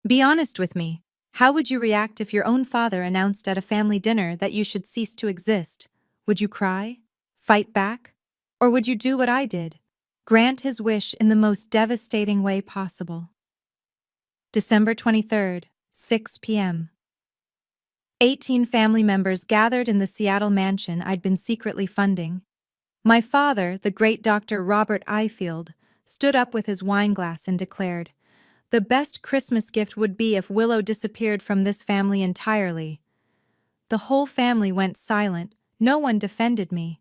Be honest with me. How would you react if your own father announced at a family dinner that you should cease to exist? Would you cry? Fight back? Or would you do what I did? Grant his wish in the most devastating way possible. December 23rd, 6 p.m. 18 family members gathered in the Seattle mansion I'd been secretly funding. My father, the great Dr. Robert Ifield, stood up with his wineglass and declared, "The best Christmas gift would be if Willow disappeared from this family entirely." The whole family went silent. No one defended me.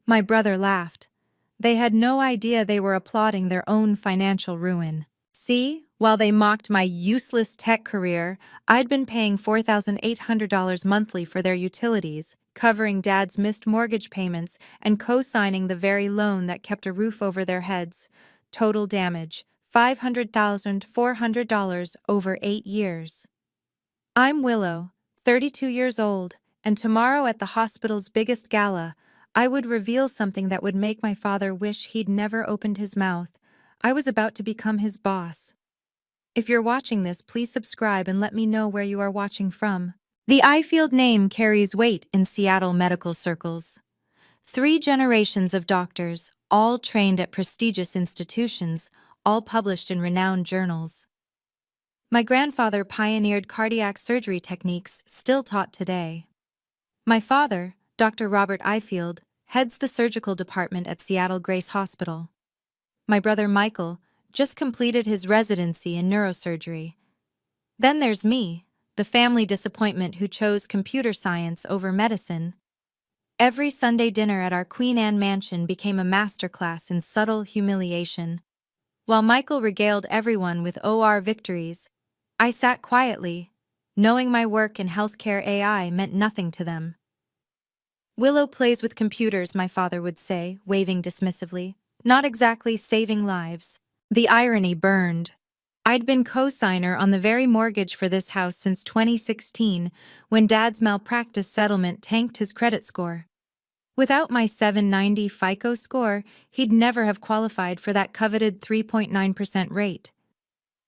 My brother laughed. They had no idea they were applauding their own financial ruin. See, while they mocked my useless tech career, I'd been paying $4,800 monthly for their utilities, covering Dad's missed mortgage payments and co-signing the very loan that kept a roof over their heads. Total damage, $500,400 over 8 years. I'm Willow, 32 years old, and tomorrow at the hospital's biggest gala, I would reveal something that would make my father wish he'd never opened his mouth. I was about to become his boss. If you're watching this, please subscribe and let me know where you are watching from. The Ifield name carries weight in Seattle medical circles. 3 generations of doctors, all trained at prestigious institutions, all published in renowned journals. My grandfather pioneered cardiac surgery techniques still taught today. My father, Dr. Robert Ifield, heads the surgical department at Seattle Grace Hospital. My brother Michael just completed his residency in neurosurgery. Then there's me, the family disappointment who chose computer science over medicine. Every Sunday dinner at our Queen Anne mansion became a masterclass in subtle humiliation. While Michael regaled everyone with OR victories, I sat quietly, knowing my work in healthcare AI meant nothing to them. "Willow plays with computers," my father would say, waving dismissively. "Not exactly saving lives." The irony burned. I'd been co-signer on the very mortgage for this house since 2016, when Dad's malpractice settlement tanked his credit score. Without my 790 FICO score, he'd never have qualified for that coveted 3.9% rate.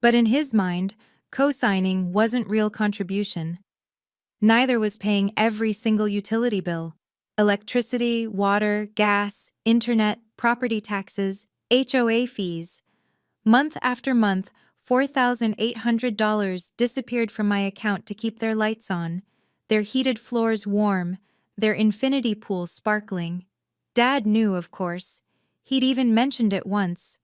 But in his mind, co-signing wasn't real contribution. Neither was paying every single utility bill: electricity, water, gas, internet, property taxes, HOA fees. Month after month, $4,800 disappeared from my account to keep their lights on, their heated floors warm, their infinity pool sparkling. Dad knew, of course. He'd even mentioned it once.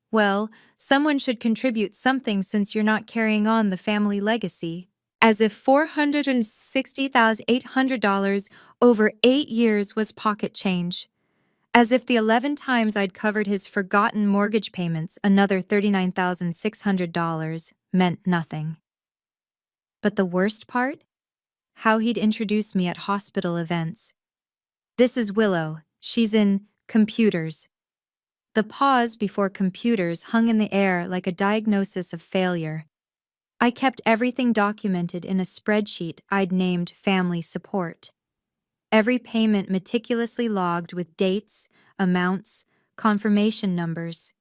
"Well, someone should contribute something since you're not carrying on the family legacy." As if $460,800 over 8 years was pocket change. As if the 11 times I'd covered his forgotten mortgage payments, another $39,600, meant nothing. But the worst part? How he'd introduce me at hospital events. "This is Willow. She's in computers." The pause before computers hung in the air like a diagnosis of failure. I kept everything documented in a spreadsheet I'd named Family Support. Every payment meticulously logged with dates, amounts, confirmation numbers.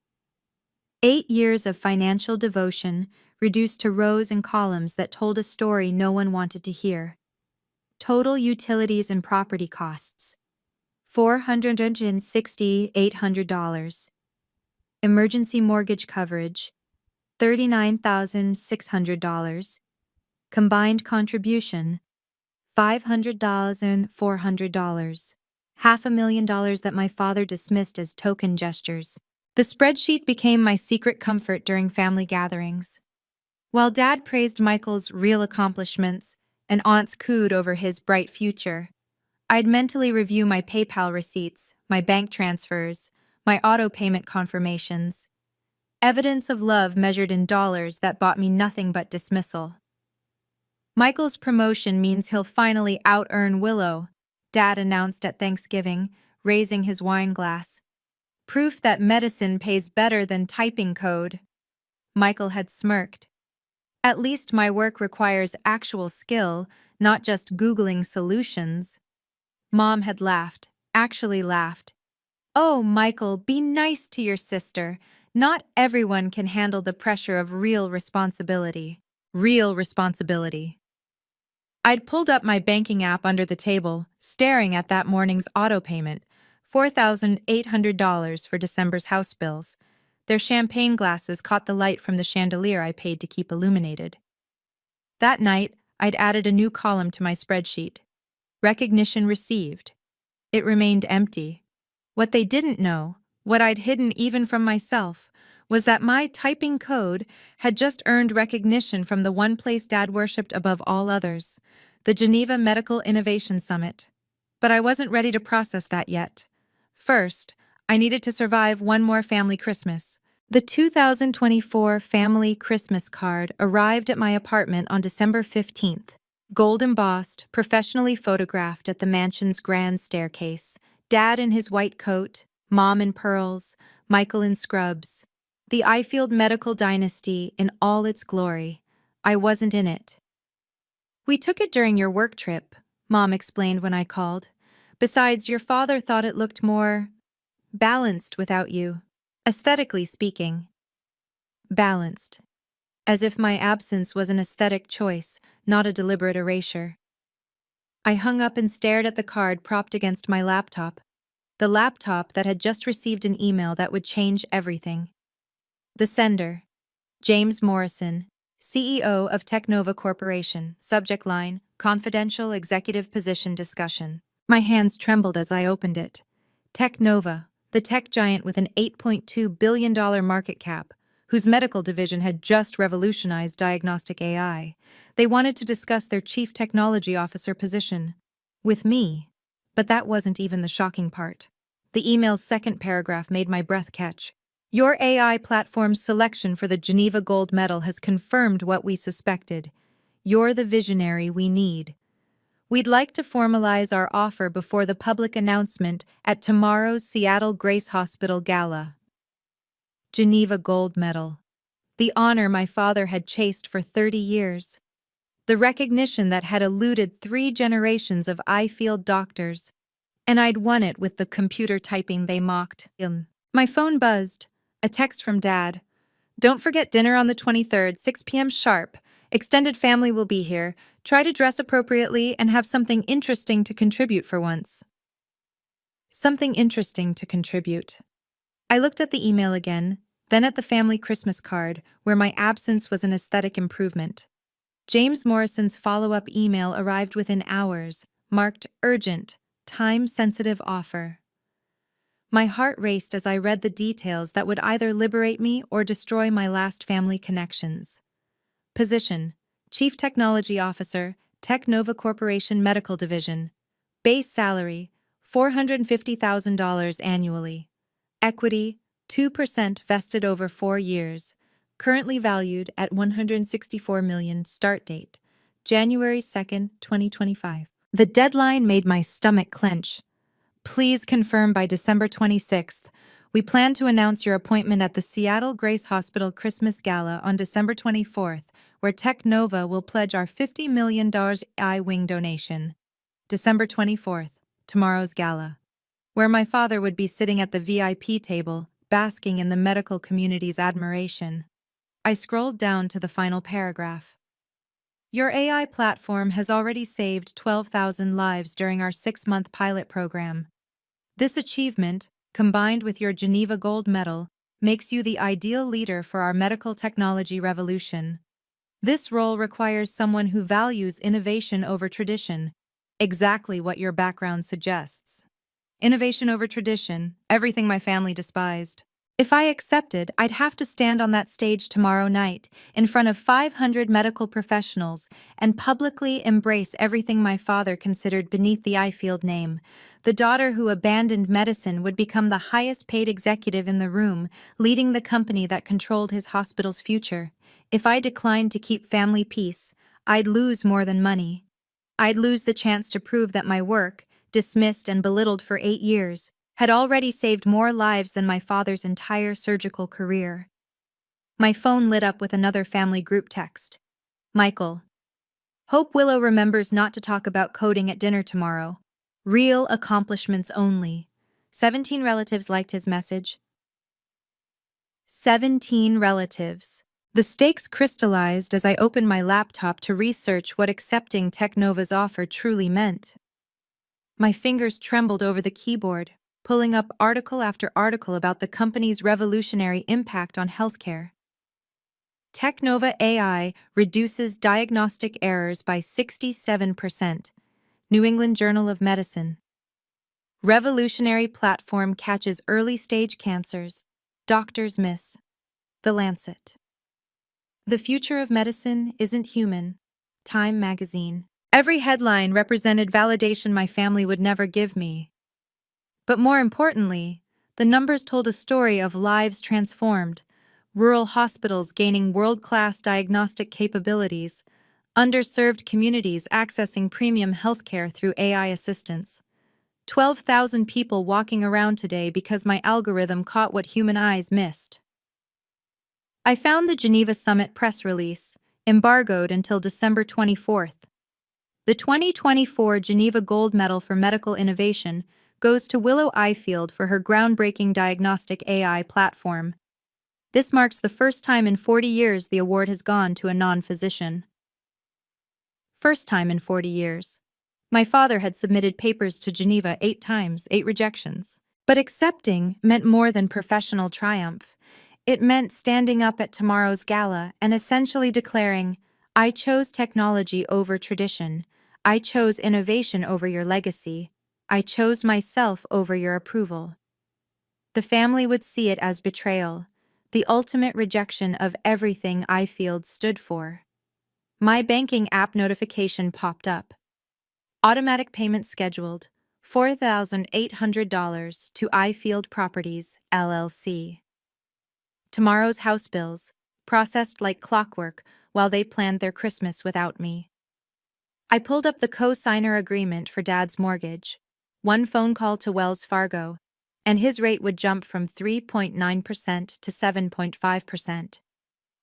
8 years of financial devotion reduced to rows and columns that told a story no one wanted to hear. Total utilities and property costs: $460,800. Emergency mortgage coverage: $39,600. Combined contribution: $500,400. $500,000 that my father dismissed as token gestures. The spreadsheet became my secret comfort during family gatherings. While Dad praised Michael's real accomplishments and aunts cooed over his bright future, I'd mentally review my PayPal receipts, my bank transfers, my auto payment confirmations. Evidence of love measured in dollars that bought me nothing but dismissal. "Michael's promotion means he'll finally out-earn Willow," Dad announced at Thanksgiving, raising his wine glass. "Proof that medicine pays better than typing code." Michael had smirked. "At least my work requires actual skill, not just Googling solutions." Mom had laughed, actually laughed. "Oh, Michael, be nice to your sister. Not everyone can handle the pressure of real responsibility." Real responsibility. I'd pulled up my banking app under the table, staring at that morning's auto payment, $4,800 for December's house bills. Their champagne glasses caught the light from the chandelier I paid to keep illuminated. That night, I'd added a new column to my spreadsheet. Recognition received. It remained empty. What they didn't know, what I'd hidden even from myself, was that my typing code had just earned recognition from the one place Dad worshipped above all others, the Geneva Medical Innovation Summit. But I wasn't ready to process that yet. First, I needed to survive one more family Christmas. The 2024 family Christmas card arrived at my apartment on December 15th, gold embossed, professionally photographed at the mansion's grand staircase. Dad in his white coat, Mom in pearls, Michael in scrubs. The Ifield medical dynasty in all its glory. I wasn't in it. "We took it during your work trip," Mom explained when I called. "Besides, your father thought it looked more balanced without you. Aesthetically speaking." Balanced. As if my absence was an aesthetic choice, not a deliberate erasure. I hung up and stared at the card propped against my laptop. The laptop that had just received an email that would change everything. The sender, James Morrison, CEO of Technova Corporation. Subject line, confidential executive position discussion. My hands trembled as I opened it. Technova, the tech giant with an $8.2 billion market cap, whose medical division had just revolutionized diagnostic AI. They wanted to discuss their chief technology officer position. With me. But that wasn't even the shocking part. The email's second paragraph made my breath catch. "Your AI platform's selection for the Geneva Gold Medal has confirmed what we suspected. You're the visionary we need. We'd like to formalize our offer before the public announcement at tomorrow's Seattle Grace Hospital Gala." Geneva Gold Medal. The honor my father had chased for 30 years. The recognition that had eluded 3 generations of Ifield doctors. And I'd won it with the computer typing they mocked. My phone buzzed. A text from Dad. "Don't forget dinner on the 23rd, 6 p.m. sharp. Extended family will be here. Try to dress appropriately and have something interesting to contribute for once." Something interesting to contribute. I looked at the email again, then at the family Christmas card, where my absence was an aesthetic improvement. James Morrison's follow-up email arrived within hours, marked urgent, time-sensitive offer. My heart raced as I read the details that would either liberate me or destroy my last family connections. Position: Chief Technology Officer, Technova Corporation Medical Division. Base salary: $450,000 annually. Equity: 2% vested over 4 years. Currently valued at $164 million. Start date: January 2nd, 2025. The deadline made my stomach clench. "Please confirm by December 26th. We plan to announce your appointment at the Seattle Grace Hospital Christmas Gala on December 24th, where Technova will pledge our $50 million I-Wing donation." December 24th, tomorrow's gala. Where my father would be sitting at the VIP table, basking in the medical community's admiration. I scrolled down to the final paragraph. "Your AI platform has already saved 12,000 lives during our 6-month pilot program. This achievement, combined with your Geneva Gold Medal, makes you the ideal leader for our medical technology revolution. This role requires someone who values innovation over tradition, exactly what your background suggests." Innovation over tradition, everything my family despised. If I accepted, I'd have to stand on that stage tomorrow night, in front of 500 medical professionals, and publicly embrace everything my father considered beneath the Ifield name. The daughter who abandoned medicine would become the highest-paid executive in the room, leading the company that controlled his hospital's future. If I declined to keep family peace, I'd lose more than money. I'd lose the chance to prove that my work, dismissed and belittled for 8 years, had already saved more lives than my father's entire surgical career. My phone lit up with another family group text. "Michael. Hope Willow remembers not to talk about coding at dinner tomorrow. Real accomplishments only." 17 relatives liked his message. 17 relatives. The stakes crystallized as I opened my laptop to research what accepting Technova's offer truly meant. My fingers trembled over the keyboard, pulling up article after article about the company's revolutionary impact on healthcare. Technova AI reduces diagnostic errors by 67%. New England Journal of Medicine. Revolutionary platform catches early-stage cancers. Doctors miss. The Lancet. The future of medicine isn't human. Time magazine. Every headline represented validation my family would never give me. But more importantly, the numbers told a story of lives transformed, rural hospitals gaining world-class diagnostic capabilities, underserved communities accessing premium healthcare through AI assistance. 12,000 people walking around today because my algorithm caught what human eyes missed. I found the Geneva Summit press release, embargoed until December 24th. The 2024 Geneva Gold Medal for Medical Innovation goes to Willow Ifield for her groundbreaking diagnostic AI platform. This marks the first time in 40 years the award has gone to a non-physician. First time in 40 years. My father had submitted papers to Geneva 8 times, 8 rejections. But accepting meant more than professional triumph. It meant standing up at tomorrow's gala and essentially declaring, I chose technology over tradition. I chose innovation over your legacy. I chose myself over your approval. The family would see it as betrayal, the ultimate rejection of everything Ifield stood for. My banking app notification popped up. Automatic payment scheduled, $4,800 to Ifield Properties, LLC. Tomorrow's house bills, processed like clockwork while they planned their Christmas without me. I pulled up the co-signer agreement for Dad's mortgage. One phone call to Wells Fargo, and his rate would jump from 3.9% to 7.5%.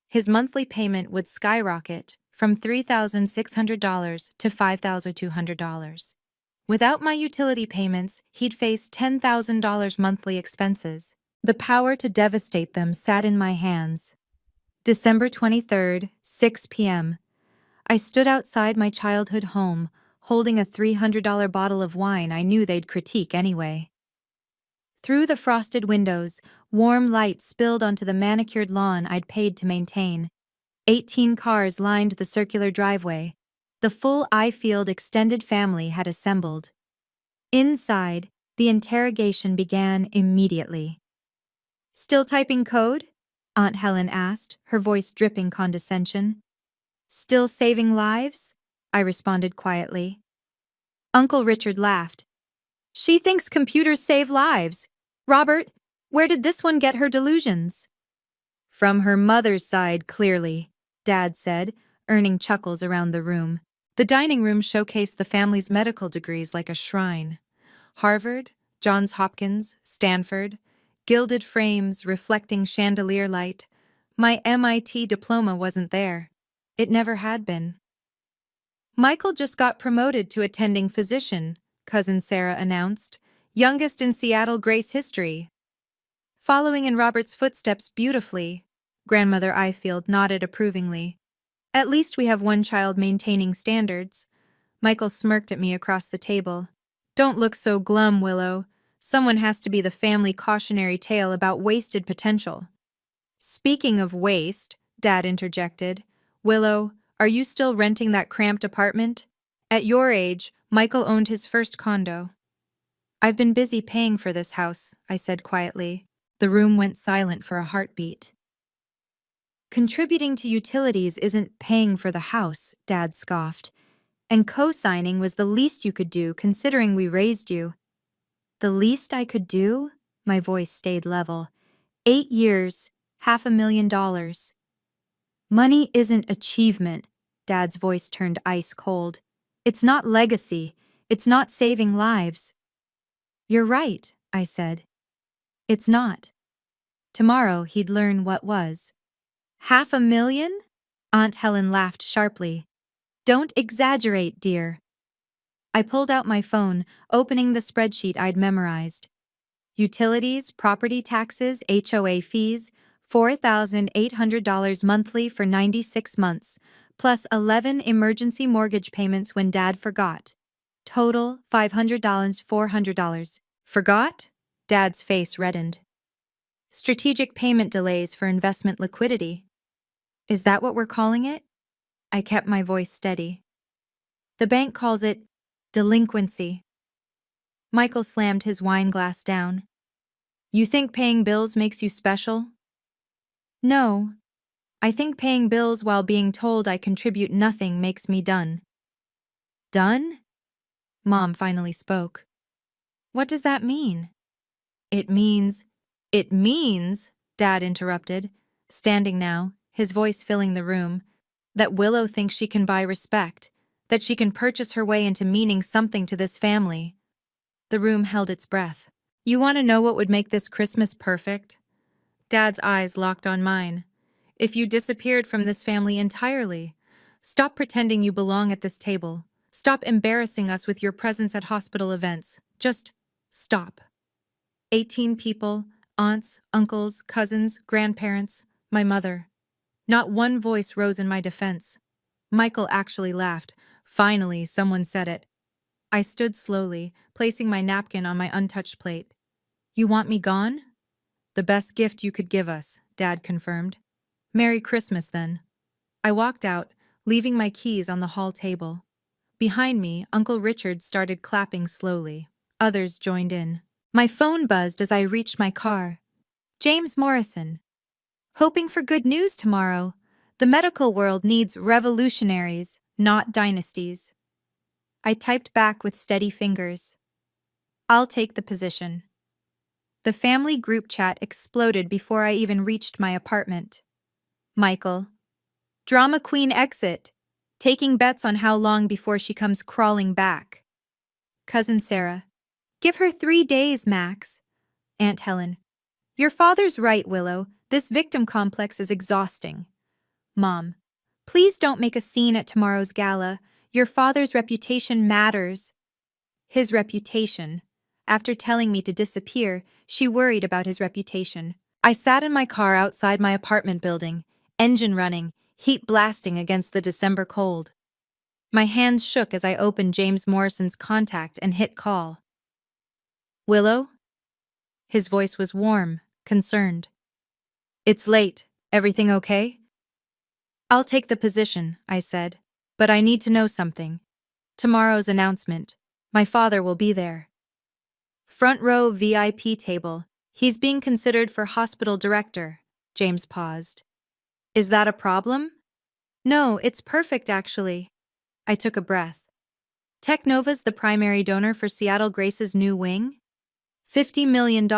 His monthly payment would skyrocket from $3,600 to $5,200. Without my utility payments, he'd face $10,000 monthly expenses. The power to devastate them sat in my hands. December 23rd, 6 p.m. I stood outside my childhood home, holding a $300 bottle of wine I knew they'd critique anyway. Through the frosted windows, warm light spilled onto the manicured lawn I'd paid to maintain. 18 cars lined the circular driveway. The full Ifield extended family had assembled. Inside, the interrogation began immediately. Still typing code? Aunt Helen asked, her voice dripping condescension. Still saving lives? I responded quietly. Uncle Richard laughed. She thinks computers save lives. Robert, where did this one get her delusions? From her mother's side, clearly, Dad said, earning chuckles around the room. The dining room showcased the family's medical degrees like a shrine. Harvard, Johns Hopkins, Stanford, gilded frames reflecting chandelier light. My MIT diploma wasn't there. It never had been. Michael just got promoted to attending physician, Cousin Sarah announced, youngest in Seattle Grace history. Following in Robert's footsteps beautifully, Grandmother Ifield nodded approvingly. At least we have one child maintaining standards. Michael smirked at me across the table. Don't look so glum, Willow. Someone has to be the family cautionary tale about wasted potential. Speaking of waste, Dad interjected, Willow, are you still renting that cramped apartment? At your age, Michael owned his first condo. I've been busy paying for this house, I said quietly. The room went silent for a heartbeat. Contributing to utilities isn't paying for the house, Dad scoffed. And co-signing was the least you could do considering we raised you. The least I could do? My voice stayed level. 8 years, $500,000. Money isn't achievement, Dad's voice turned ice cold. It's not legacy. It's not saving lives. You're right, I said. It's not. Tomorrow he'd learn what was. $500,000? Aunt Helen laughed sharply. Don't exaggerate, dear. I pulled out my phone, opening the spreadsheet I'd memorized. Utilities, property taxes, HOA fees, $4,800 monthly for 96 months, plus 11 emergency mortgage payments when Dad forgot. Total $500, $400. Forgot? Dad's face reddened. Strategic payment delays for investment liquidity. Is that what we're calling it? I kept my voice steady. The bank calls it delinquency. Michael slammed his wine glass down. You think paying bills makes you special? No. I think paying bills while being told I contribute nothing makes me done. Done? Mom finally spoke. What does that mean? It means, Dad interrupted, standing now, his voice filling the room, that Willow thinks she can buy respect, that she can purchase her way into meaning something to this family. The room held its breath. You want to know what would make this Christmas perfect? Dad's eyes locked on mine. If you disappeared from this family entirely. Stop pretending you belong at this table. Stop embarrassing us with your presence at hospital events. Just stop. 18 people, aunts, uncles, cousins, grandparents, my mother. Not one voice rose in my defense. Michael actually laughed. Finally, someone said it. I stood slowly, placing my napkin on my untouched plate. You want me gone? The best gift you could give us, Dad confirmed. Merry Christmas, then. I walked out, leaving my keys on the hall table. Behind me, Uncle Richard started clapping slowly. Others joined in. My phone buzzed as I reached my car. James Morrison. Hoping for good news tomorrow. The medical world needs revolutionaries, not dynasties. I typed back with steady fingers. I'll take the position. The family group chat exploded before I even reached my apartment. Michael. Drama queen exit. Taking bets on how long before she comes crawling back. Cousin Sarah. Give her 3 days, Max. Aunt Helen. Your father's right, Willow. This victim complex is exhausting. Mom. Please don't make a scene at tomorrow's gala. Your father's reputation matters. His reputation. After telling me to disappear, she worried about his reputation. I sat in my car outside my apartment building, engine running, heat blasting against the December cold. My hands shook as I opened James Morrison's contact and hit call. Willow? His voice was warm, concerned. It's late. Everything okay? I'll take the position, I said, but I need to know something. Tomorrow's announcement. My father will be there. Front row VIP table. He's being considered for hospital director. James paused. Is that a problem? No, it's perfect actually. I took a breath. Technova's the primary donor for Seattle Grace's new wing? $50 million,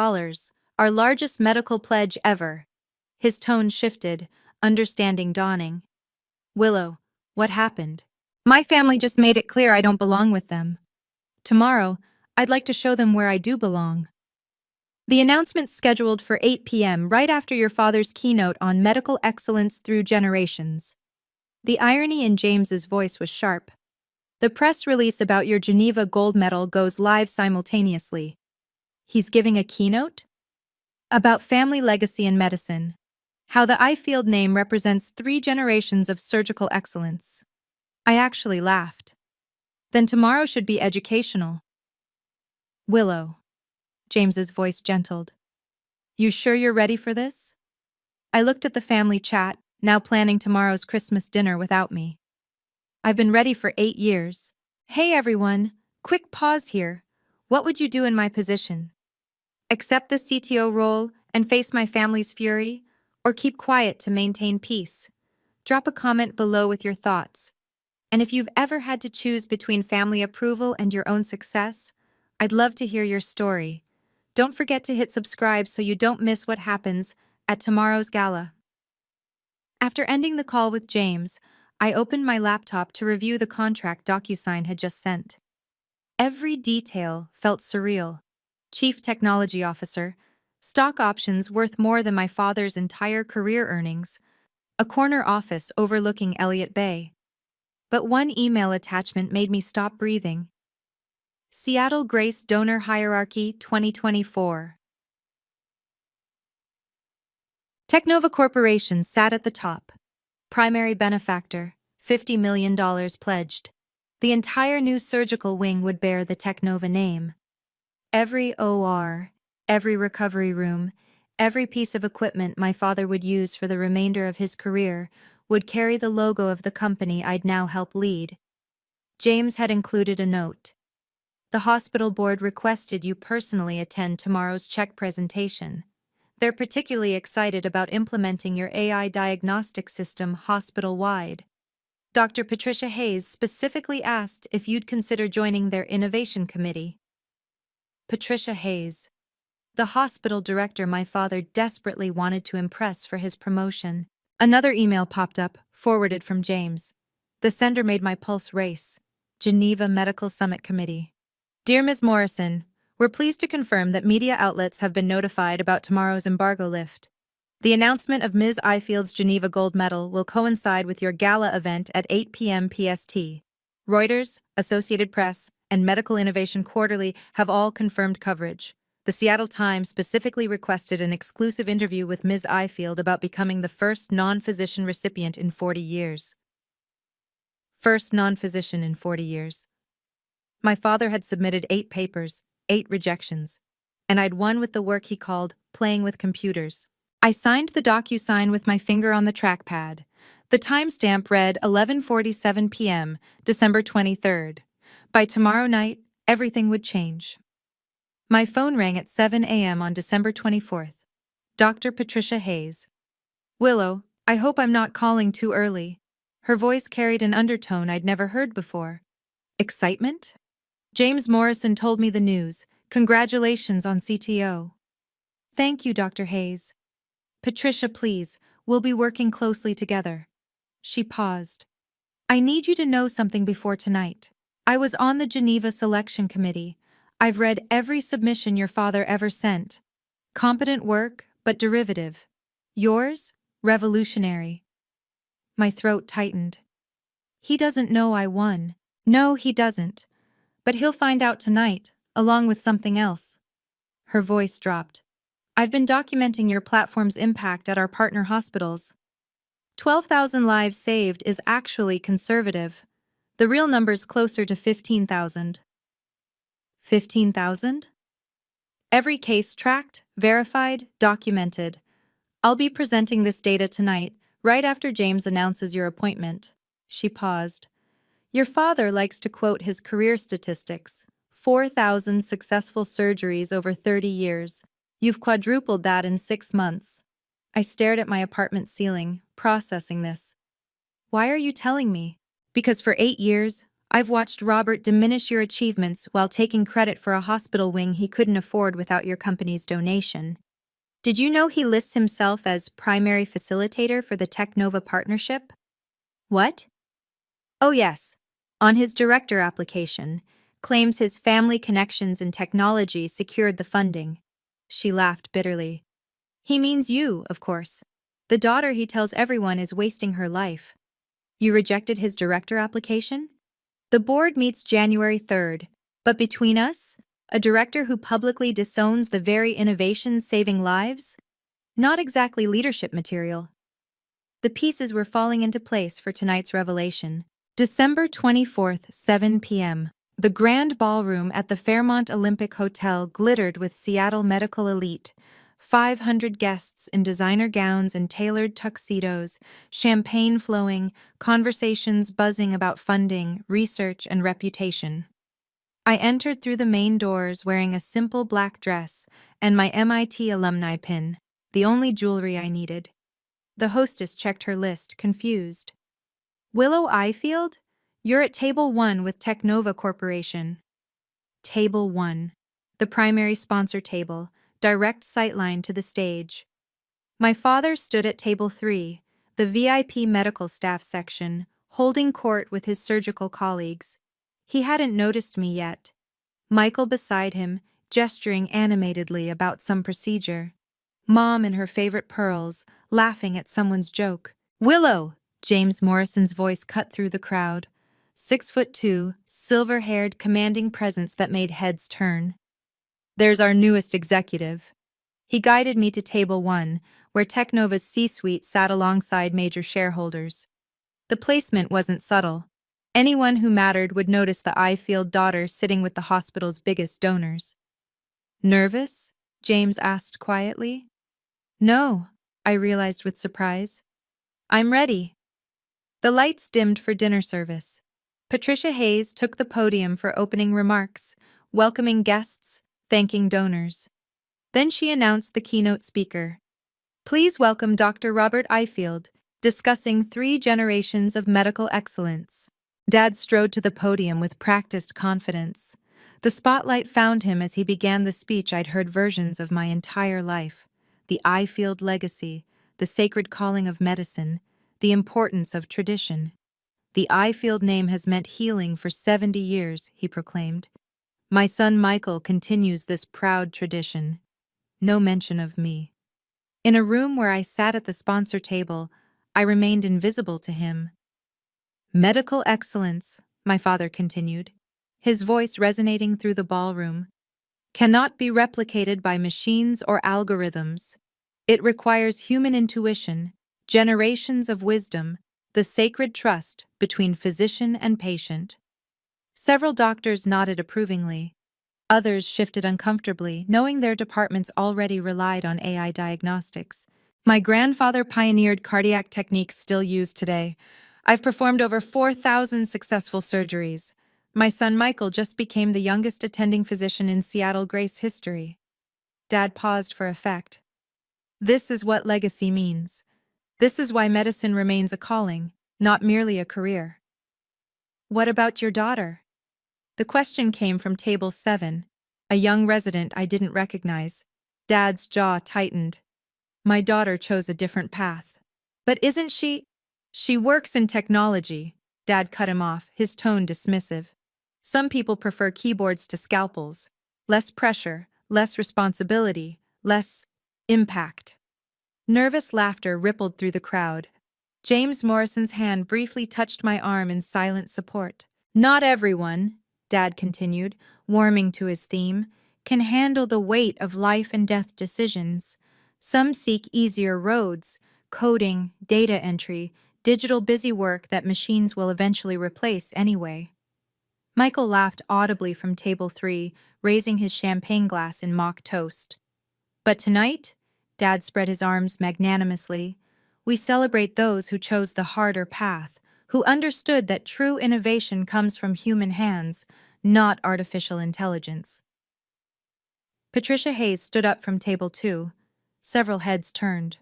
our largest medical pledge ever. His tone shifted, understanding dawning. Willow, what happened? My family just made it clear I don't belong with them. Tomorrow, I'd like to show them where I do belong. The announcement's scheduled for 8 p.m. right after your father's keynote on medical excellence through generations. The irony in James's voice was sharp. The press release about your Geneva gold medal goes live simultaneously. He's giving a keynote? About family legacy in medicine. How the Ifield name represents 3 generations of surgical excellence. I actually laughed. Then tomorrow should be educational. Willow. James's voice gentled. You sure you're ready for this? I looked at the family chat, now planning tomorrow's Christmas dinner without me. I've been ready for 8 years. Hey everyone, quick pause here. What would you do in my position? Accept the CTO role and face my family's fury, or keep quiet to maintain peace? Drop a comment below with your thoughts. And if you've ever had to choose between family approval and your own success, I'd love to hear your story. Don't forget to hit subscribe so you don't miss what happens at tomorrow's gala. After ending the call with James, I opened my laptop to review the contract DocuSign had just sent. Every detail felt surreal. Chief Technology Officer, stock options worth more than my father's entire career earnings, a corner office overlooking Elliott Bay. But one email attachment made me stop breathing. Seattle Grace Donor Hierarchy 2024. Technova Corporation sat at the top. Primary benefactor, $50 million pledged. The entire new surgical wing would bear the Technova name. Every OR, every recovery room, every piece of equipment my father would use for the remainder of his career would carry the logo of the company I'd now help lead. James had included a note. The hospital board requested you personally attend tomorrow's check presentation. They're particularly excited about implementing your AI diagnostic system hospital-wide. Dr. Patricia Hayes specifically asked if you'd consider joining their innovation committee. Patricia Hayes, the hospital director my father desperately wanted to impress for his promotion. Another email popped up, forwarded from James. The sender made my pulse race. Geneva Medical Summit Committee. Dear Ms. Morrison, we're pleased to confirm that media outlets have been notified about tomorrow's embargo lift. The announcement of Ms. Ifield's Geneva Gold Medal will coincide with your gala event at 8 p.m. PST. Reuters, Associated Press, and Medical Innovation Quarterly have all confirmed coverage. The Seattle Times specifically requested an exclusive interview with Ms. Ifield about becoming the first non-physician recipient in 40 years. First non-physician in 40 years. My father had submitted 8 papers, 8 rejections, and I'd won with the work he called playing with computers. I signed the DocuSign with my finger on the trackpad. The timestamp read 11:47 p.m., December 23rd. By tomorrow night, everything would change. My phone rang at 7 a.m. on December 24th. Dr. Patricia Hayes. Willow, I hope I'm not calling too early. Her voice carried an undertone I'd never heard before. Excitement? James Morrison told me the news. Congratulations on CTO. Thank you, Dr. Hayes. Patricia, please, we'll be working closely together. She paused. I need you to know something before tonight. I was on the Geneva Selection Committee. I've read every submission your father ever sent. Competent work, but derivative. Yours? Revolutionary. My throat tightened. He doesn't know I won. No, he doesn't. But he'll find out tonight, along with something else. Her voice dropped. I've been documenting your platform's impact at our partner hospitals. 12,000 lives saved is actually conservative. The real number's closer to 15,000. 15,000? Every case tracked, verified, documented. I'll be presenting this data tonight, right after James announces your appointment. She paused. Your father likes to quote his career statistics. 4,000 successful surgeries over 30 years. You've quadrupled that in 6 months. I stared at my apartment ceiling, processing this. Why are you telling me? Because for 8 years, I've watched Robert diminish your achievements while taking credit for a hospital wing he couldn't afford without your company's donation. Did you know he lists himself as primary facilitator for the Technova partnership? What? Oh yes. On his director application, claims his family connections in technology secured the funding. She laughed bitterly. He means you, of course. The daughter he tells everyone is wasting her life. You rejected his director application? The board meets January 3rd, but between us, a director who publicly disowns the very innovations saving lives? Not exactly leadership material. The pieces were falling into place for tonight's revelation. December 24th, 7 p.m. The grand ballroom at the Fairmont Olympic Hotel glittered with Seattle medical elite. 500 guests in designer gowns and tailored tuxedos, champagne flowing, conversations buzzing about funding, research, and reputation. I entered through the main doors wearing a simple black dress and my MIT alumni pin, the only jewelry I needed. The hostess checked her list, confused. Willow Ifield? You're at Table 1 with Technova Corporation. Table 1. The primary sponsor table, direct sightline to the stage. My father stood at Table 3, the VIP medical staff section, holding court with his surgical colleagues. He hadn't noticed me yet. Michael beside him, gesturing animatedly about some procedure. Mom in her favorite pearls, laughing at someone's joke. Willow! James Morrison's voice cut through the crowd. 6'2", silver-haired, commanding presence that made heads turn. There's our newest executive. He guided me to Table 1, where Technova's C-suite sat alongside major shareholders. The placement wasn't subtle. Anyone who mattered would notice the eye-field daughter sitting with the hospital's biggest donors. Nervous? James asked quietly. No, I realized with surprise. I'm ready. The lights dimmed for dinner service. Patricia Hayes took the podium for opening remarks, welcoming guests, thanking donors. Then she announced the keynote speaker. Please welcome Dr. Robert Ifield, discussing 3 generations of medical excellence. Dad strode to the podium with practiced confidence. The spotlight found him as he began the speech I'd heard versions of my entire life. The Ifield legacy, the sacred calling of medicine, the importance of tradition. The Ifield name has meant healing for 70 years, he proclaimed. My son Michael continues this proud tradition. No mention of me. In a room where I sat at the sponsor table, I remained invisible to him. Medical excellence, my father continued, his voice resonating through the ballroom, cannot be replicated by machines or algorithms. It requires human intuition, generations of wisdom, the sacred trust between physician and patient. Several doctors nodded approvingly. Others shifted uncomfortably, knowing their departments already relied on AI diagnostics. My grandfather pioneered cardiac techniques still used today. I've performed over 4,000 successful surgeries. My son Michael just became the youngest attending physician in Seattle Grace history. Dad paused for effect. This is what legacy means. This is why medicine remains a calling, not merely a career. What about your daughter? The question came from table 7, a young resident I didn't recognize. Dad's jaw tightened. My daughter chose a different path. But isn't she? She works in technology. Dad cut him off, his tone dismissive. Some people prefer keyboards to scalpels. Less pressure, less responsibility, less impact. Nervous laughter rippled through the crowd. James Morrison's hand briefly touched my arm in silent support. Not everyone, Dad continued, warming to his theme, can handle the weight of life and death decisions. Some seek easier roads, coding, data entry, digital busy work that machines will eventually replace anyway. Michael laughed audibly from table 3, raising his champagne glass in mock toast. But tonight, Dad spread his arms magnanimously, we celebrate those who chose the harder path, who understood that true innovation comes from human hands, not artificial intelligence. Patricia Hayes stood up from table 2. Several heads turned.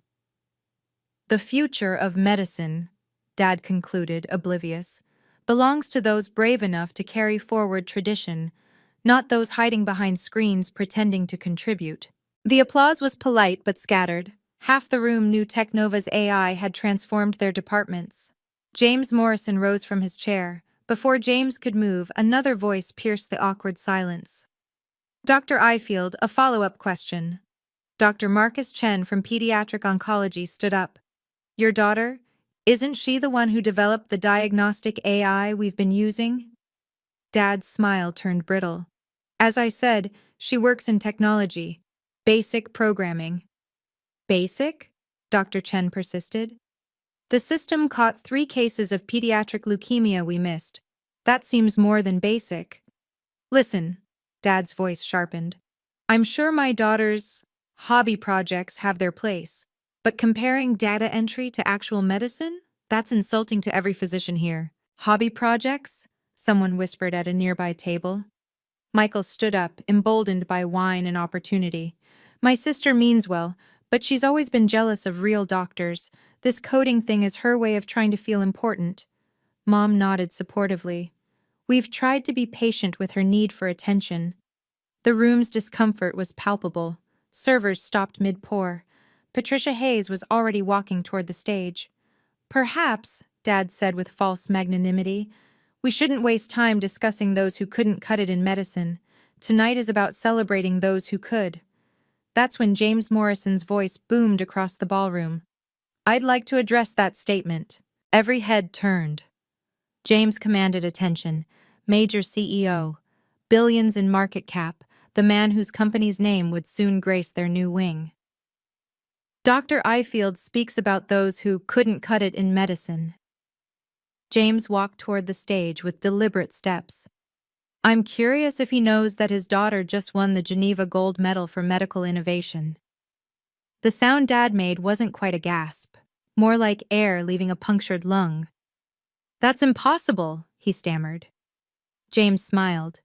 The future of medicine, Dad concluded, oblivious, belongs to those brave enough to carry forward tradition, not those hiding behind screens pretending to contribute. The applause was polite but scattered. Half the room knew Technova's AI had transformed their departments. James Morrison rose from his chair. Before James could move, another voice pierced the awkward silence. Dr. Ifield, a follow-up question. Dr. Marcus Chen from Pediatric Oncology stood up. Your daughter, isn't she the one who developed the diagnostic AI we've been using? Dad's smile turned brittle. As I said, she works in technology. Basic programming. Basic? Dr. Chen persisted. The system caught 3 cases of pediatric leukemia we missed. That seems more than basic. Listen, Dad's voice sharpened. I'm sure my daughter's hobby projects have their place, but comparing data entry to actual medicine? That's insulting to every physician here. Hobby projects? Someone whispered at a nearby table. Michael stood up, emboldened by wine and opportunity. My sister means well, but she's always been jealous of real doctors. This coding thing is her way of trying to feel important. Mom nodded supportively. We've tried to be patient with her need for attention. The room's discomfort was palpable. Servers stopped mid-pour. Patricia Hayes was already walking toward the stage. Perhaps, Dad said with false magnanimity, we shouldn't waste time discussing those who couldn't cut it in medicine. Tonight is about celebrating those who could. That's when James Morrison's voice boomed across the ballroom. I'd like to address that statement. Every head turned. James commanded attention. Major CEO. Billions in market cap. The man whose company's name would soon grace their new wing. Dr. Ifield speaks about those who couldn't cut it in medicine. James walked toward the stage with deliberate steps. I'm curious if he knows that his daughter just won the Geneva Gold Medal for medical innovation. The sound Dad made wasn't quite a gasp, more like air leaving a punctured lung. That's impossible, he stammered. James smiled.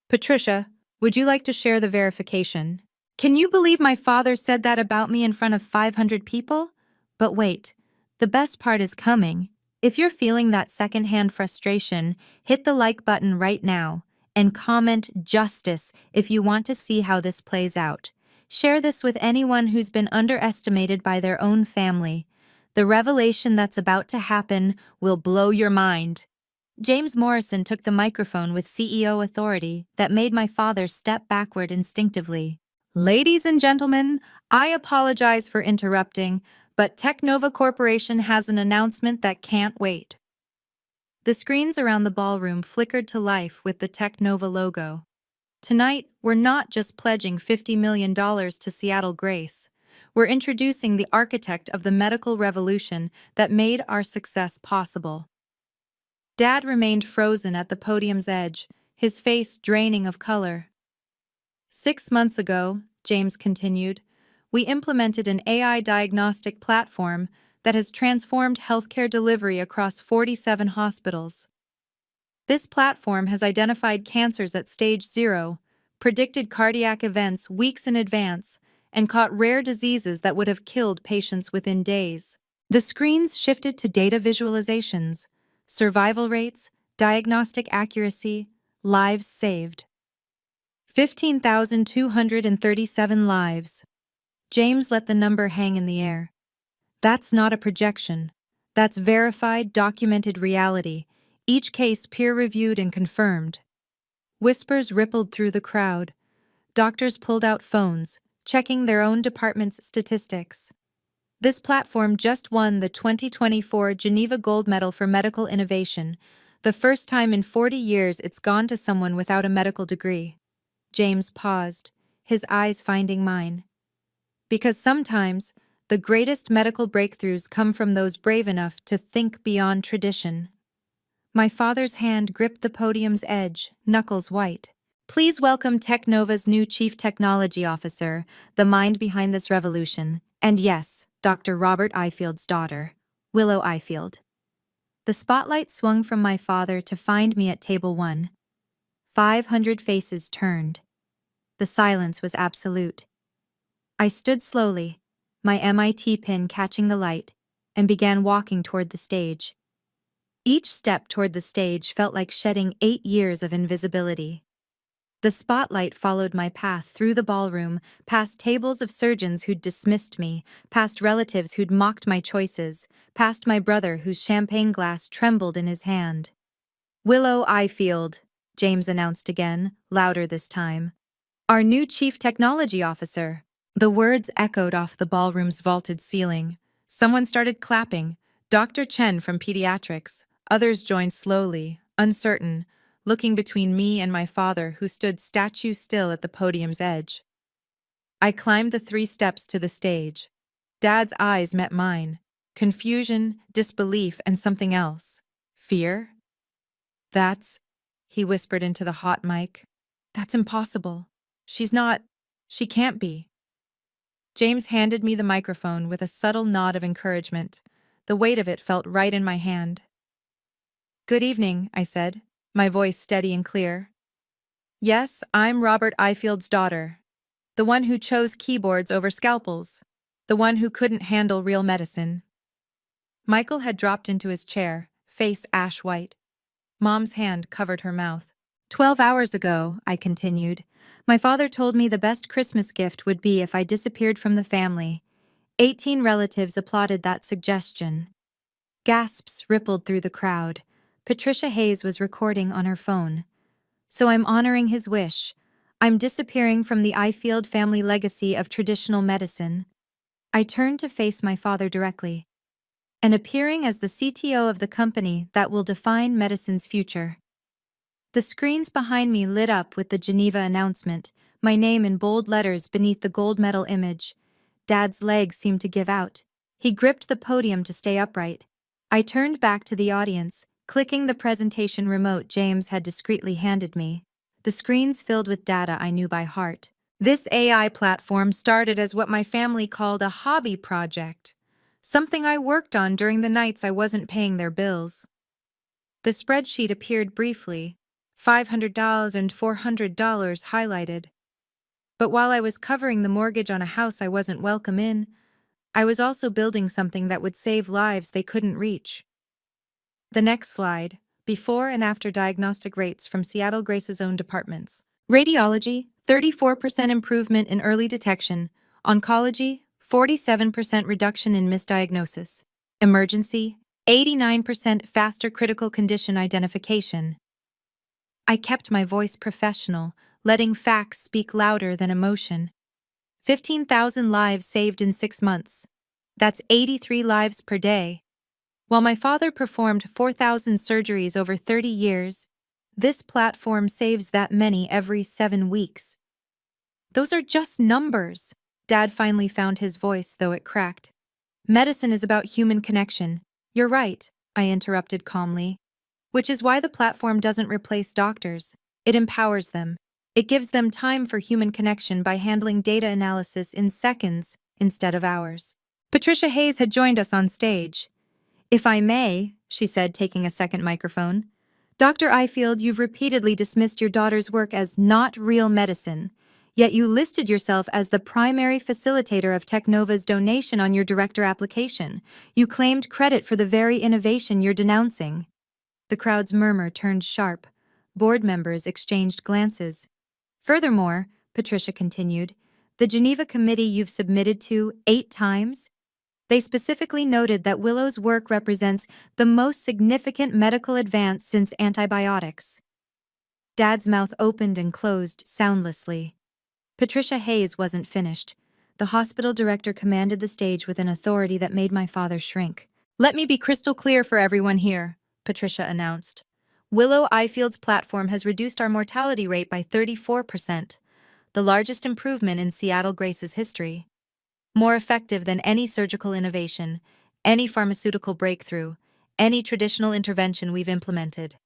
Patricia, would you like to share the verification? Can you believe my father said that about me in front of 500 people? But wait, the best part is coming. If you're feeling that secondhand frustration, hit the like button right now and comment justice if you want to see how this plays out. Share this with anyone who's been underestimated by their own family. The revelation that's about to happen will blow your mind. James Morrison took the microphone with CEO authority that made my father step backward instinctively. Ladies and gentlemen, I apologize for interrupting, but Technova Corporation has an announcement that can't wait. The screens around the ballroom flickered to life with the Technova logo. Tonight, we're not just pledging $50 million to Seattle Grace. We're introducing the architect of the medical revolution that made our success possible. Dad remained frozen at the podium's edge, his face draining of color. 6 months ago, James continued, we implemented an AI diagnostic platform that has transformed healthcare delivery across 47 hospitals. This platform has identified cancers at stage 0, predicted cardiac events weeks in advance, and caught rare diseases that would have killed patients within days. The screens shifted to data visualizations, survival rates, diagnostic accuracy, lives saved. 15,237 lives. James let the number hang in the air. That's not a projection. That's verified, documented reality, each case peer-reviewed and confirmed. Whispers rippled through the crowd. Doctors pulled out phones, checking their own department's statistics. This platform just won the 2024 Geneva Gold Medal for Medical Innovation, the first time in 40 years it's gone to someone without a medical degree. James paused, his eyes finding mine. Because sometimes, the greatest medical breakthroughs come from those brave enough to think beyond tradition. My father's hand gripped the podium's edge, knuckles white. Please welcome Technova's new Chief Technology Officer, the mind behind this revolution, and yes, Dr. Robert Ifield's daughter, Willow Ifield. The spotlight swung from my father to find me at table 1. 500 faces turned. The silence was absolute. I stood slowly, my MIT pin catching the light, and began walking toward the stage. Each step toward the stage felt like shedding 8 years of invisibility. The spotlight followed my path through the ballroom, past tables of surgeons who'd dismissed me, past relatives who'd mocked my choices, past my brother whose champagne glass trembled in his hand. Willow Ifield, James announced again, louder this time. Our new Chief Technology Officer. The words echoed off the ballroom's vaulted ceiling. Someone started clapping. Dr. Chen from Pediatrics. Others joined slowly, uncertain, looking between me and my father who stood statue still at the podium's edge. I climbed the 3 steps to the stage. Dad's eyes met mine. Confusion, disbelief, and something else. Fear? He whispered into the hot mic. That's impossible. She can't be. James handed me the microphone with a subtle nod of encouragement. The weight of it felt right in my hand. Good evening, I said, my voice steady and clear. Yes, I'm Robert Ifield's daughter. The one who chose keyboards over scalpels. The one who couldn't handle real medicine. Michael had dropped into his chair, face ash white. Mom's hand covered her mouth. 12 hours ago, I continued, my father told me the best Christmas gift would be if I disappeared from the family. 18 relatives applauded that suggestion. Gasps rippled through the crowd. Patricia Hayes was recording on her phone. So I'm honoring his wish. I'm disappearing from the Ifield family legacy of traditional medicine. I turned to face my father directly, and appearing as the CTO of the company that will define medicine's future. The screens behind me lit up with the Geneva announcement, my name in bold letters beneath the gold medal image. Dad's legs seemed to give out. He gripped the podium to stay upright. I turned back to the audience, clicking the presentation remote James had discreetly handed me. The screens filled with data I knew by heart. This AI platform started as what my family called a hobby project, something I worked on during the nights I wasn't paying their bills. The spreadsheet appeared briefly, $500 and $400 highlighted. But while I was covering the mortgage on a house I wasn't welcome in, I was also building something that would save lives they couldn't reach. The next slide, before and after diagnostic rates from Seattle Grace's own departments. Radiology, 34% improvement in early detection. Oncology, 47% reduction in misdiagnosis. Emergency, 89% faster critical condition identification. I kept my voice professional, letting facts speak louder than emotion. 15,000 lives saved in 6 months. That's 83 lives per day. While my father performed 4,000 surgeries over 30 years, this platform saves that many every 7 weeks. Those are just numbers. Dad finally found his voice, though it cracked. Medicine is about human connection. You're right, I interrupted calmly. Which is why the platform doesn't replace doctors. It empowers them. It gives them time for human connection by handling data analysis in seconds instead of hours. Patricia Hayes had joined us on stage. "If I may," she said, taking a second microphone, "Dr. Ifield, you've repeatedly dismissed your daughter's work as not real medicine, yet you listed yourself as the primary facilitator of Technova's donation on your director application. You claimed credit for the very innovation you're denouncing." The crowd's murmur turned sharp. Board members exchanged glances. "Furthermore," Patricia continued, "the Geneva Committee you've submitted to 8 times, they specifically noted that Willow's work represents the most significant medical advance since antibiotics." Dad's mouth opened and closed soundlessly. Patricia Hayes wasn't finished. The hospital director commanded the stage with an authority that made my father shrink. "Let me be crystal clear for everyone here," Patricia announced. "Willow Ifield's platform has reduced our mortality rate by 34%, the largest improvement in Seattle Grace's history. More effective than any surgical innovation, any pharmaceutical breakthrough, any traditional intervention we've implemented."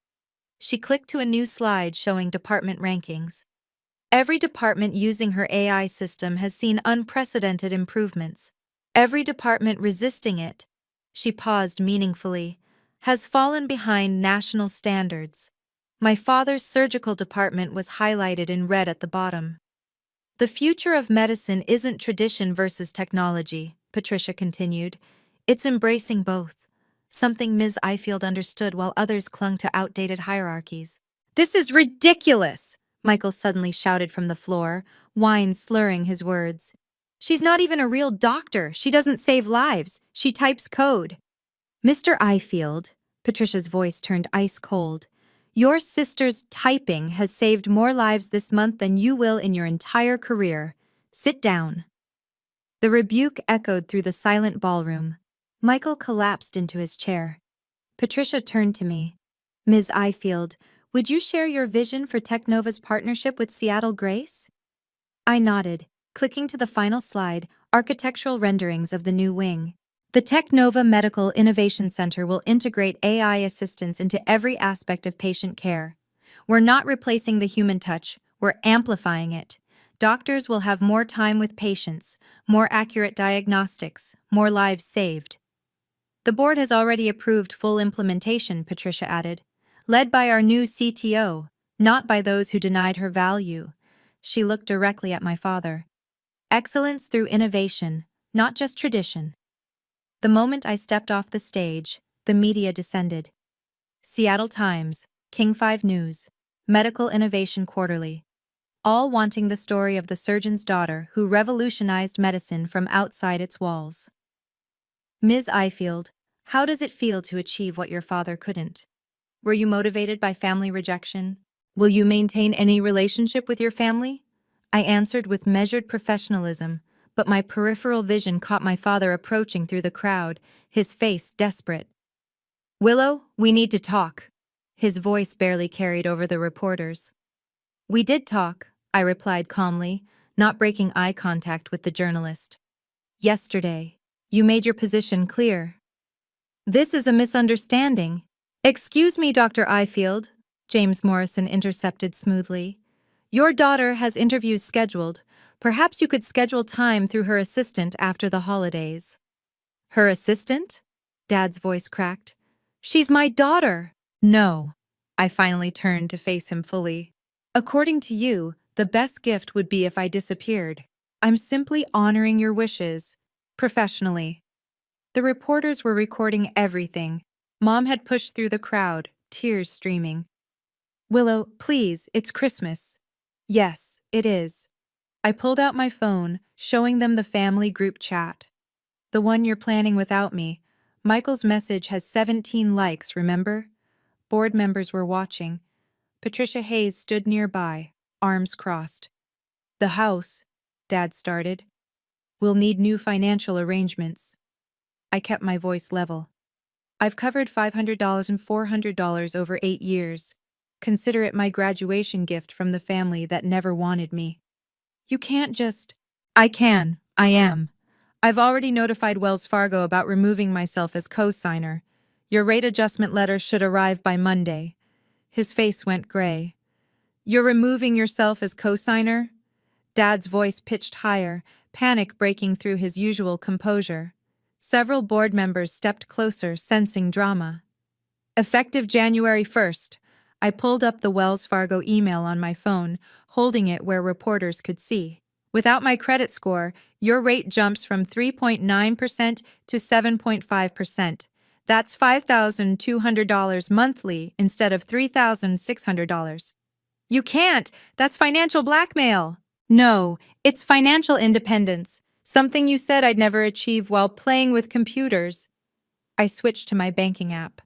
She clicked to a new slide showing department rankings. Every department using her AI system has seen unprecedented improvements. Every department resisting it, she paused meaningfully, has fallen behind national standards. My father's surgical department was highlighted in red at the bottom. "The future of medicine isn't tradition versus technology," Patricia continued. "It's embracing both, something Ms. Ifield understood while others clung to outdated hierarchies." "This is ridiculous!" Michael suddenly shouted from the floor, wine slurring his words. "She's not even a real doctor. She doesn't save lives. She types code." "Mr. Ifield," Patricia's voice turned ice cold, "your sister's typing has saved more lives this month than you will in your entire career. Sit down." The rebuke echoed through the silent ballroom. Michael collapsed into his chair. Patricia turned to me. "Ms. Ifield, would you share your vision for Technova's partnership with Seattle Grace?" I nodded, clicking to the final slide, architectural renderings of the new wing. "The Technova Medical Innovation Center will integrate AI assistance into every aspect of patient care. We're not replacing the human touch, we're amplifying it. Doctors will have more time with patients, more accurate diagnostics, more lives saved." "The board has already approved full implementation," Patricia added, "led by our new CTO, not by those who denied her value." She looked directly at my father. "Excellence through innovation, not just tradition." The moment I stepped off the stage, the media descended. Seattle Times, King 5 News, Medical Innovation Quarterly, all wanting the story of the surgeon's daughter who revolutionized medicine from outside its walls. "Ms. Ifield, how does it feel to achieve what your father couldn't? Were you motivated by family rejection? Will you maintain any relationship with your family?" I answered with measured professionalism, but my peripheral vision caught my father approaching through the crowd, his face desperate. "Willow, we need to talk." His voice barely carried over the reporters. "We did talk," I replied calmly, not breaking eye contact with the journalist. Yesterday. You made your position clear. This is a misunderstanding. Excuse me, Dr. Ifield, James Morrison intercepted smoothly. Your daughter has interviews scheduled. Perhaps you could schedule time through her assistant after the holidays. Her assistant? Dad's voice cracked. She's my daughter. No. I finally turned to face him fully. According to you, the best gift would be if I disappeared. I'm simply honoring your wishes. Professionally. The reporters were recording everything. Mom had pushed through the crowd, tears streaming. Willow, please, it's Christmas. Yes, it is. I pulled out my phone, showing them the family group chat. The one you're planning without me. Michael's message has 17 likes, remember? Board members were watching. Patricia Hayes stood nearby, arms crossed. The house, Dad started. We'll need new financial arrangements. I kept my voice level. I've covered $500 and $400 over 8 years. Consider it my graduation gift from the family that never wanted me. You can't just... I can. I am. I've already notified Wells Fargo about removing myself as co-signer. Your rate adjustment letter should arrive by Monday. His face went gray. You're removing yourself as co-signer? Dad's voice pitched higher, panic breaking through his usual composure. Several board members stepped closer, sensing drama. Effective January 1st, I pulled up the Wells Fargo email on my phone, holding it where reporters could see. Without my credit score, your rate jumps from 3.9% to 7.5%. That's $5,200 monthly instead of $3,600. You can't! That's financial blackmail! No, it's financial independence. Something you said I'd never achieve while playing with computers. I switched to my banking app.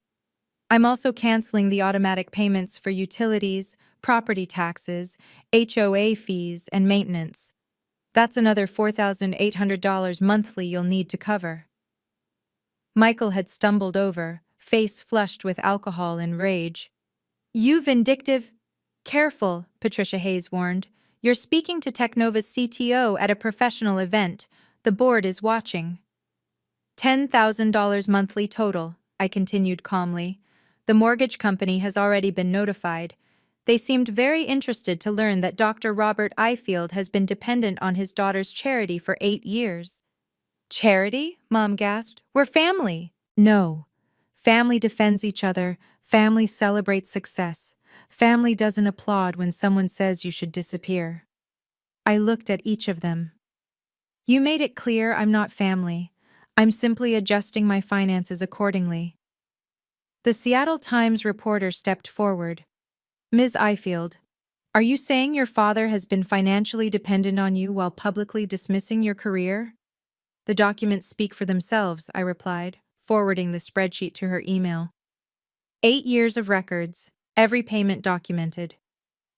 I'm also canceling the automatic payments for utilities, property taxes, HOA fees, and maintenance. That's another $4,800 monthly you'll need to cover. Michael had stumbled over, face flushed with alcohol and rage. You vindictive... Careful, Patricia Hayes warned. You're speaking to Technova's CTO at a professional event. The board is watching. $10,000 monthly total, I continued calmly. The mortgage company has already been notified. They seemed very interested to learn that Dr. Robert Ifield has been dependent on his daughter's charity for 8 years. Charity? Mom gasped. We're family. No. Family defends each other. Family celebrates success. Family doesn't applaud when someone says you should disappear. I looked at each of them. You made it clear I'm not family. I'm simply adjusting my finances accordingly. The Seattle Times reporter stepped forward. Ms. Ifield, are you saying your father has been financially dependent on you while publicly dismissing your career? The documents speak for themselves, I replied, forwarding the spreadsheet to her email. 8 years of records, every payment documented.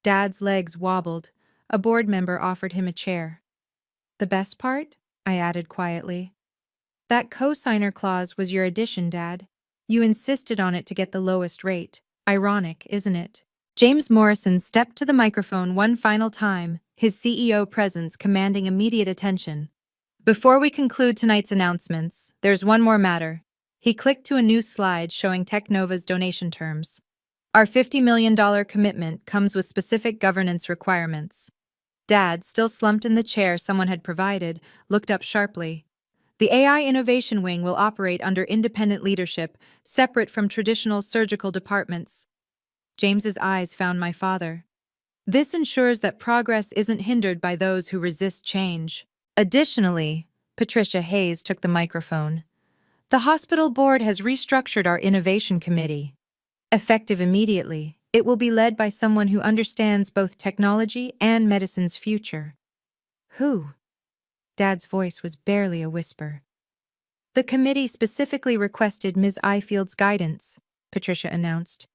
Dad's legs wobbled. A board member offered him a chair. The best part? I added quietly. That co-signer clause was your addition, Dad. You insisted on it to get the lowest rate. Ironic, isn't it? James Morrison stepped to the microphone one final time, his CEO presence commanding immediate attention. Before we conclude tonight's announcements, there's one more matter. He clicked to a new slide showing Technova's donation terms. Our $50 million commitment comes with specific governance requirements. Dad, still slumped in the chair someone had provided, looked up sharply. The AI Innovation Wing will operate under independent leadership, separate from traditional surgical departments. James's eyes found my father. This ensures that progress isn't hindered by those who resist change. Additionally, Patricia Hayes took the microphone. The hospital board has restructured our innovation committee. Effective immediately, it will be led by someone who understands both technology and medicine's future. Who? Dad's voice was barely a whisper. The committee specifically requested Ms. Ifield's guidance, Patricia announced.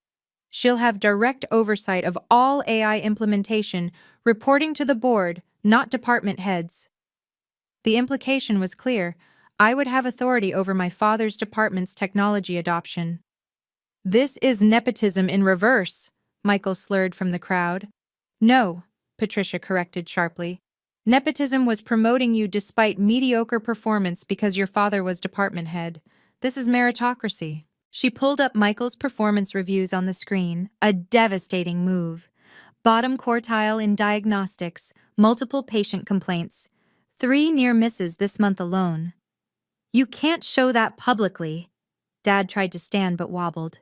She'll have direct oversight of all AI implementation, reporting to the board, not department heads. The implication was clear. I would have authority over my father's department's technology adoption. This is nepotism in reverse, Michael slurred from the crowd. No, Patricia corrected sharply. Nepotism was promoting you despite mediocre performance because your father was department head. This is meritocracy. She pulled up Michael's performance reviews on the screen, a devastating move. Bottom quartile in diagnostics, multiple patient complaints, 3 near misses this month alone. You can't show that publicly. Dad tried to stand but wobbled.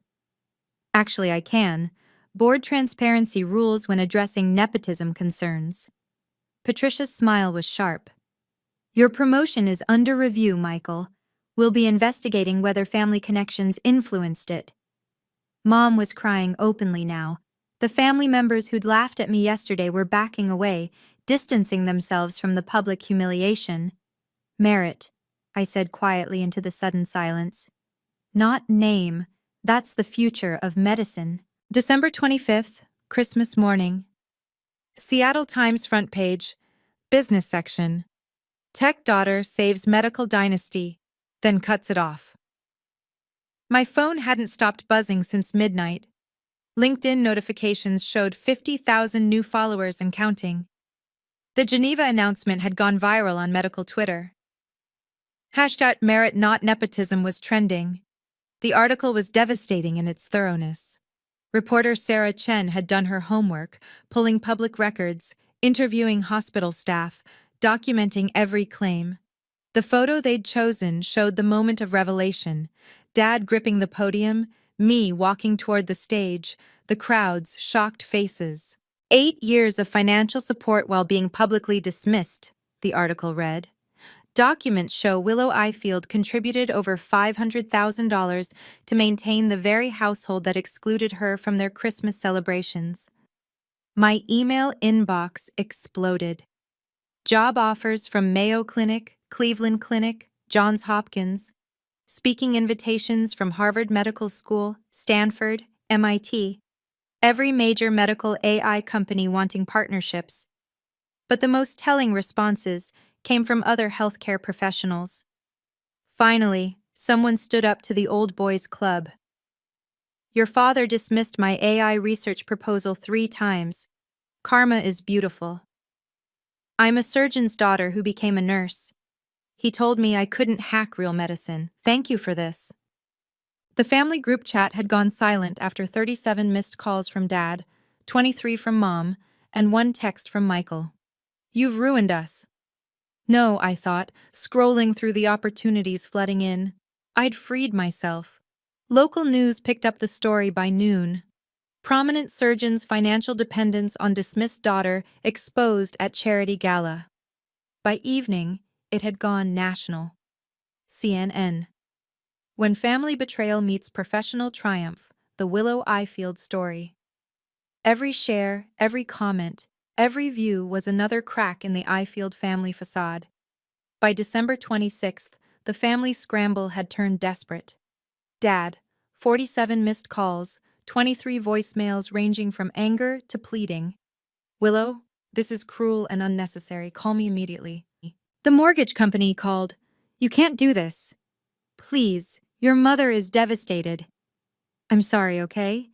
Actually, I can. Board transparency rules when addressing nepotism concerns. Patricia's smile was sharp. Your promotion is under review, Michael. We'll be investigating whether family connections influenced it. Mom was crying openly now. The family members who'd laughed at me yesterday were backing away, distancing themselves from the public humiliation. Merit, I said quietly into the sudden silence. Not name. That's the future of medicine. December 25th, Christmas morning. Seattle Times front page, business section. Tech daughter saves medical dynasty, then cuts it off. My phone hadn't stopped buzzing since midnight. LinkedIn notifications showed 50,000 new followers and counting. The Geneva announcement had gone viral on medical Twitter. Hashtag merit not nepotism was trending. The article was devastating in its thoroughness. Reporter Sarah Chen had done her homework, pulling public records, interviewing hospital staff, documenting every claim. The photo they'd chosen showed the moment of revelation: Dad gripping the podium, me walking toward the stage, the crowd's shocked faces. 8 years of financial support while being publicly dismissed, the article read. Documents show Willow Ifield contributed over $500,000 to maintain the very household that excluded her from their Christmas celebrations. My email inbox exploded. Job offers from Mayo Clinic, Cleveland Clinic, Johns Hopkins. Speaking invitations from Harvard Medical School, Stanford, MIT. Every major medical AI company wanting partnerships. But the most telling responses came from other healthcare professionals. Finally, someone stood up to the old boys club. Your father dismissed my AI research proposal 3 times. Karma is beautiful. I'm a surgeon's daughter who became a nurse. He told me I couldn't hack real medicine. Thank you for this. The family group chat had gone silent after 37 missed calls from Dad, 23 from Mom, and 1 text from Michael. You've ruined us. No, I thought, scrolling through the opportunities flooding in. I'd freed myself. Local news picked up the story by noon. Prominent surgeon's financial dependence on dismissed daughter exposed at charity gala. By evening, it had gone national. CNN. When family betrayal meets professional triumph, the Willow Ifield story. Every share, every comment, every view was another crack in the Ifield family facade. By December 26th, the family scramble had turned desperate. Dad, 47 missed calls, 23 voicemails ranging from anger to pleading. Willow, this is cruel and unnecessary. Call me immediately. The mortgage company called. You can't do this. Please, your mother is devastated. I'm sorry, okay?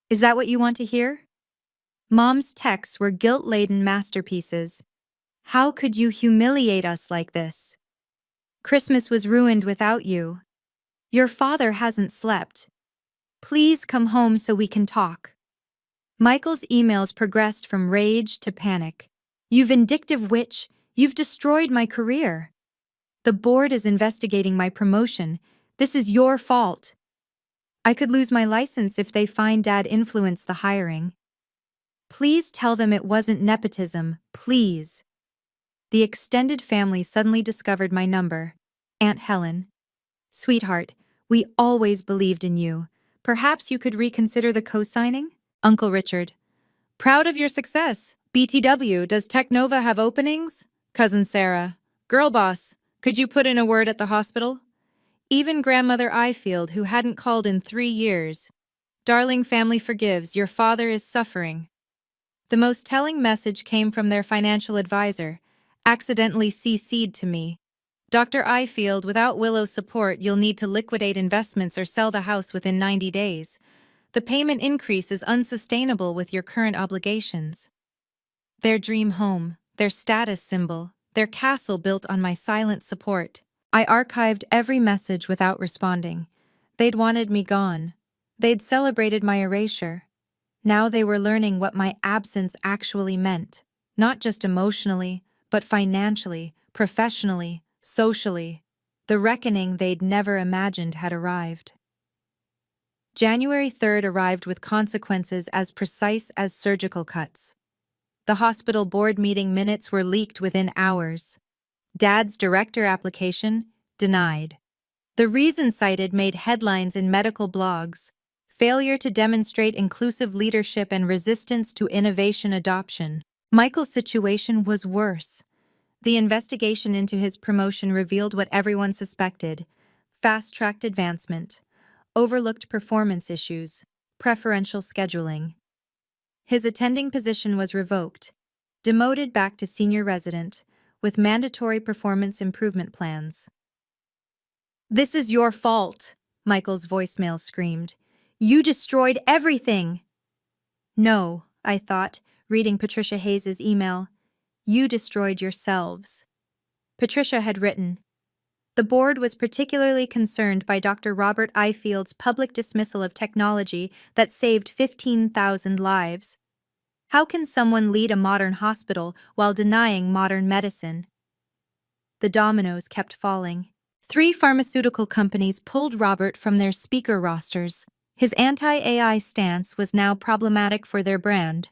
Is that what you want to hear? Mom's texts were guilt-laden masterpieces. How could you humiliate us like this? Christmas was ruined without you. Your father hasn't slept. Please come home so we can talk. Michael's emails progressed from rage to panic. You vindictive witch, you've destroyed my career. The board is investigating my promotion. This is your fault. I could lose my license if they find Dad influenced the hiring. Please tell them it wasn't nepotism, please. The extended family suddenly discovered my number. Aunt Helen. Sweetheart, we always believed in you. Perhaps you could reconsider the co-signing? Uncle Richard. Proud of your success. BTW, does Technova have openings? Cousin Sarah. Girl boss, could you put in a word at the hospital? Even Grandmother Ifield, who hadn't called in 3 years. Darling family forgives, your father is suffering. The most telling message came from their financial advisor, accidentally CC'd to me. Dr. Ifield, without Willow's support, you'll need to liquidate investments or sell the house within 90 days. The payment increase is unsustainable with your current obligations. Their dream home, their status symbol, their castle built on my silent support. I archived every message without responding. They'd wanted me gone. They'd celebrated my erasure. Now they were learning what my absence actually meant, not just emotionally, but financially, professionally, socially. The reckoning they'd never imagined had arrived. January 3rd arrived with consequences as precise as surgical cuts. The hospital board meeting minutes were leaked within hours. Dad's director application denied. The reason cited made headlines in medical blogs: failure to demonstrate inclusive leadership and resistance to innovation adoption. Michael's situation was worse. The investigation into his promotion revealed what everyone suspected: fast-tracked advancement, overlooked performance issues, preferential scheduling. His attending position was revoked, demoted back to senior resident, with mandatory performance improvement plans. "This is your fault," Michael's voicemail screamed. "You destroyed everything." "No," I thought, reading Patricia Hayes' email. "You destroyed yourselves." Patricia had written, "The board was particularly concerned by Dr. Robert Ifield's public dismissal of technology that saved 15,000 lives. How can someone lead a modern hospital while denying modern medicine?" The dominoes kept falling. 3 pharmaceutical companies pulled Robert from their speaker rosters. His anti-AI stance was now problematic for their brand.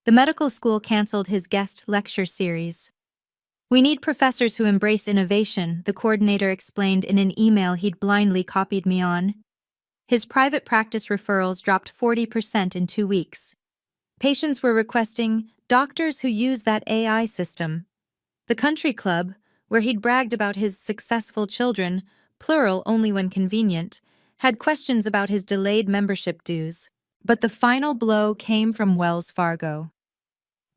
The medical school canceled his guest lecture series. "We need professors who embrace innovation," the coordinator explained in an email he'd blindly copied me on. His private practice referrals dropped 40% in 2 weeks. Patients were requesting doctors who use that AI system. The country club, where he'd bragged about his successful children, plural only when convenient, had questions about his delayed membership dues. But the final blow came from Wells Fargo.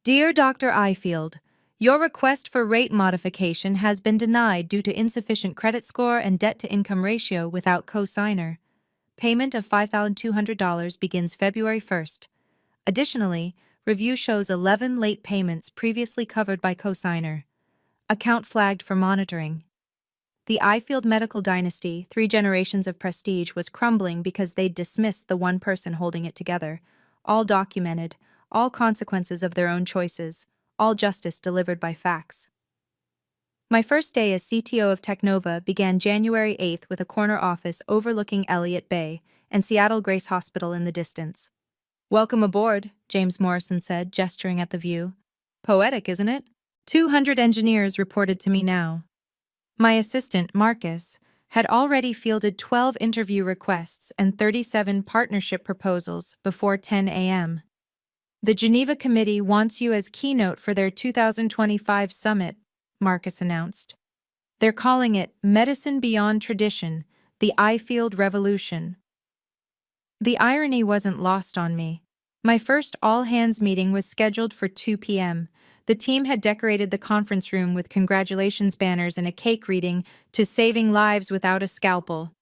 "Dear Dr. Ifield, your request for rate modification has been denied due to insufficient credit score and debt-to-income ratio without co-signer. Payment of $5,200 begins February 1st. Additionally, review shows 11 late payments previously covered by co-signer. Account flagged for monitoring." The Ifield medical dynasty, 3 generations of prestige, was crumbling because they'd dismissed the one person holding it together. All documented, all consequences of their own choices, all justice delivered by facts. My first day as CTO of Technova began January 8th with a corner office overlooking Elliott Bay and Seattle Grace Hospital in the distance. "Welcome aboard," James Morrison said, gesturing at the view. "Poetic, isn't it?" 200 engineers reported to me now. My assistant, Marcus, had already fielded 12 interview requests and 37 partnership proposals before 10 a.m. "The Geneva Committee wants you as keynote for their 2025 summit," Marcus announced. "They're calling it Medicine Beyond Tradition, the Ifield Revolution." The irony wasn't lost on me. My first all-hands meeting was scheduled for 2 p.m. The team had decorated the conference room with congratulations banners and a cake reading to "Saving Lives Without a Scalpel."